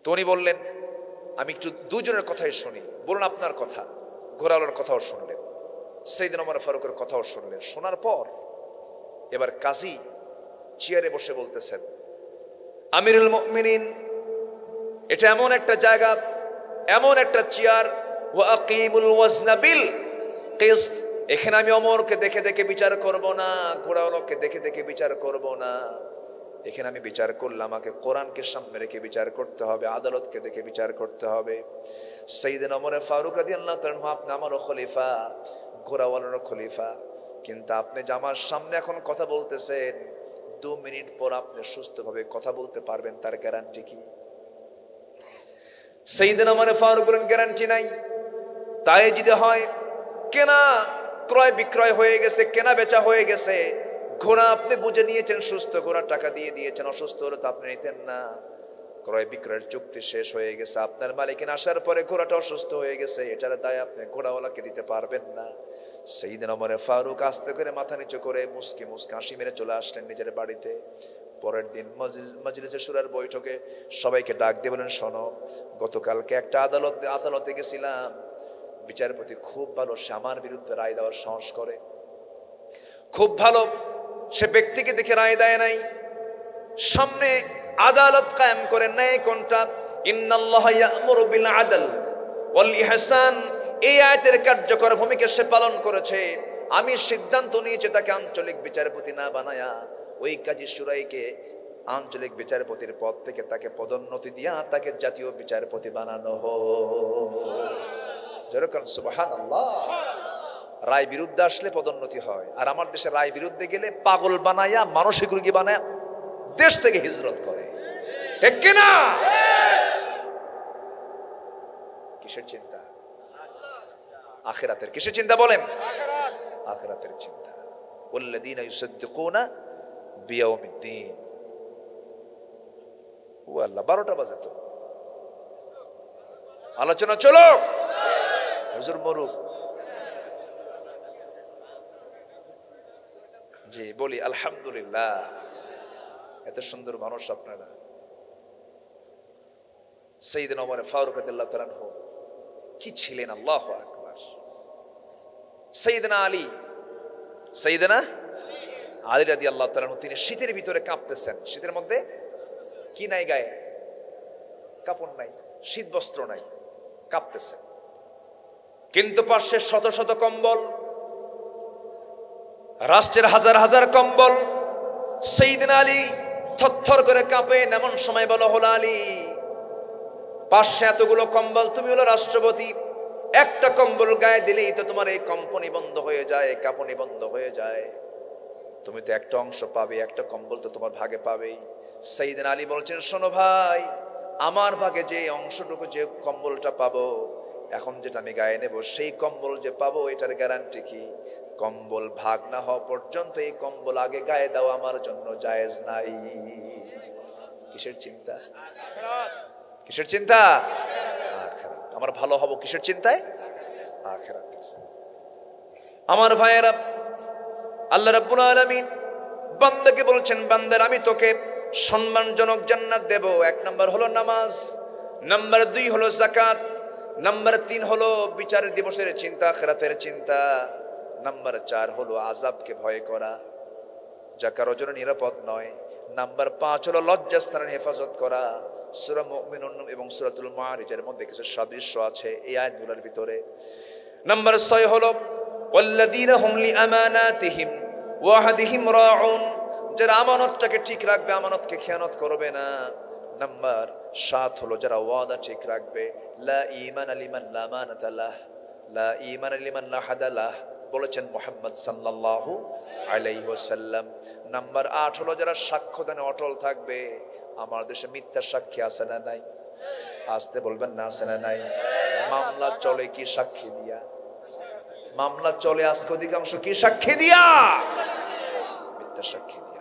তো উনি বললেন আমি একটু দুজনের কথাই শুনি, বলুন আপনার কথা। ঘোড়াওয়ালার কথাও শুনলেন, সাইয়েদনা ওমর ফারুকের কথাও শুনলেন। শোনার পর এবার কাজী চেয়ারে বসে বলতেছেন আমিরুল মুমিনিন এটা এমন একটা জায়গা, এমন একটা চেয়ার, ওয়া আকিমুল ওয়াজনা বিল কিসত, এখানে আমি ওমরকে দেখে দেখে বিচার করব না, ঘোড়াওয়ালাকে দেখে দেখে বিচার করব না। এখানে আমি বিচার করলে আমাকে কোরআনকে সামনে রেখে বিচার করতে হবে, আদালতকে দেখে বিচার করতে হবে। সাইয়েদনা ওমর ফারুক রাদিয়াল্লাহু তাআলা আপনি আমারও খলিফা, ঘোড়াওয়ালারও খলিফা, কিন্তু আপনি যে আমার সামনে এখন কথা বলতেছেন 2 মিনিট পর আপনি সুস্থভাবে কথা বলতে পারবেন তার গ্যারান্টি কি? সাইয়েদনা ওমর ফারুক বলেন গ্যারান্টি নাই। তাই যদি হয় কেনা ক্রয় বিক্রয় হয়ে গেছে, কেনা বেচা হয়ে গেছে, ঘোড়া আপনি বুঝে নিয়েছেন, সুস্থ ঘোড়া টাকা দিয়ে দিয়েছেন, অসুস্থ হলে তো আপনি নিতেন না। ক্রয় বিক্রয়ের চুক্তি শেষ হয়ে গেছে, আপনার মালিকিন আসার পরে ঘোড়াটা অসুস্থ হয়ে গেছে, এটার দায় আপনি ঘোড়াওয়ালাকে দিতে পারবেন না। সাইয়েদনা ওমর ফারুক আস্তে করে মাথা নিচু করে মুস্কি মুস্কি হাসি মেরে চলে আসলেন নিজের বাড়িতে। পরের দিন মজলিসে শুরার বৈঠকে সবাইকে ডাক দিয়ে বলেন শোনো, গতকালকে একটা আদালতে গেছিলাম, বিচারপতি খুব ভালো, সে আমার বিরুদ্ধে রায় দেওয়ার সাহস করে, খুব ভালো, সে ব্যক্তিকে দেখে রায় দেয় নাই, সামনে আদালত কায়েম করে নেয় কোনটা ইন্নাল্লাহা ইয়া'মুরু বিল আদল ওয়াল ইহসান, এই আয়াতের কার্যকর ভূমিকা সে পালন করেছে। আমি সিদ্ধান্ত নিয়েছি তাকে আঞ্চলিক বিচারপতি না বানায়া ওই কাজী শুরাইকে আঞ্চলিক বিচারপতির পদ থেকে তাকে পদোন্নতি দিয়া তাকে জাতীয় বিচারপতি বানানো হোক। যেরকম সুবহানাল্লাহ। রায় বিরুদ্ধে আসলে পদোন্নতি হয়, আর আমার দেশে রায় বিরুদ্ধে গেলে পাগল বানায়া মানসিক রোগী বানায়া দেশ থেকে হিজরত করে। ঠিক কিনা? কিসের চিন্তা? আখিরাতের। কিসের চিন্তা বলেন? আখিরাতের চিন্তা। ওয়াল্লাযীনা ইউসাদ্দিকুনা বিয়াউমিদ্দিন। ও আল্লাহ, 12টা বাজে তো, আলোচনা চলো। হুজুর মরুক। জি বলি আলহামদুলিল্লাহ। এত সুন্দর মানুষ আপনারা। সাইয়েদনা ওমর ফারুক রাদিয়াল্লাহু তাআলা আনহু কি ছিলেন, আল্লাহু আকবার। সাইয়েদনা আলী রাদিয়াল্লাহু তাআলা আনহু তিনি শীতের ভিতরে কাঁপতেছেন। শীতের মধ্যে কি নাই, গায়ে কাপড় নাই, শীত বস্ত্র নাই, কাঁপতেছেন, কিন্তু পাশে শত শত কম্বল, রাষ্ট্রের হাজার হাজার কম্বল। সাইয়েদনা আলী থরথর করে কাঁপেন। এমন সময় বলো হলো আলী, পাশে এতগুলো কম্বল, তুমি হলো রাষ্ট্রপতি, একটা কম্বল গায়ে দিলেই তো তোমার এই কম্পনি বন্ধ হয়ে যায়, কাঁপুনি বন্ধ হয়ে যায়, তুমি তো একটা অংশ পাবে, একটা কম্বল তো তোমার ভাগে পাবেই। সাইয়েদনা আলী বলছেন শোনো ভাই, আমার ভাগে যে অংশটুকু, যে কম্বলটা পাবো, এখন যেটা আমি গায়ে নেব, সেই কম্বল যে পাবো এটার গ্যারান্টি কি? কম্বল ভাগ না হওয়া পর্যন্ত এই কম্বল আগে গায়ে দেওয়া আমার জন্য জায়েজ নাই। কিসের চিন্তা? কিসের চিন্তা? আখিরাত। আমার ভালো হব কিসের চিন্তায়? আখিরাত। আমার ভাইয়েরা, আল্লাহ রাব্বুল আলামিন বান্দাকে বলছেন বান্দার আমি তোকে সম্মানজনক জান্নাত দেব। 1 নাম্বার হলো নামাজ, নাম্বার 2 হলো যাকাত, নাম্বার 3 হলো বিচার দিবসের চিন্তা, আখিরাতের চিন্তা, নাম্বার 4 হলো আযাবকে ভয় করা, যা কারো জন্য নিরাপদ নয়, নাম্বার 5 হলো লজ্জাস্থানের হেফাজত করা। সূরা মুমিনুন এবং সূরাতুল মাআরিজের মধ্যে কিছু সাদৃশ্য আছে এই আয়াতগুলোর ভিতরে। নাম্বার 6 হলো ওয়াল্লাযীনা হুম লিআমানাতিহিম ওয়া আহদিহিম রাউন, যারা আমানতটাকে ঠিক রাখবে, আমানতকে খেয়ানত করবে না। নাম্বার 7 হলো যারা ওয়াদা ঠিক রাখবে। লা ঈমানা লিমান লা আমানাতা লাহ, লা ঈমানা লিমান লা হাদা লাহ বলেছেন মুহাম্মদ সাল্লাল্লাহু আলাইহি ওয়াসাল্লাম। নাম্বার 8 হলো যারা সাক্ষ্যদানে অটল থাকবে। আমার দেশে মিথ্যা সাক্ষী আছে না নাই? আসতে বলবেন না, আছে না নাই? মামলা চলে কি সাক্ষী দিয়া? মামলা চলে আজকে অধিকাংশ কি সাক্ষী দিয়া? মিথ্যা সাক্ষী দিয়া।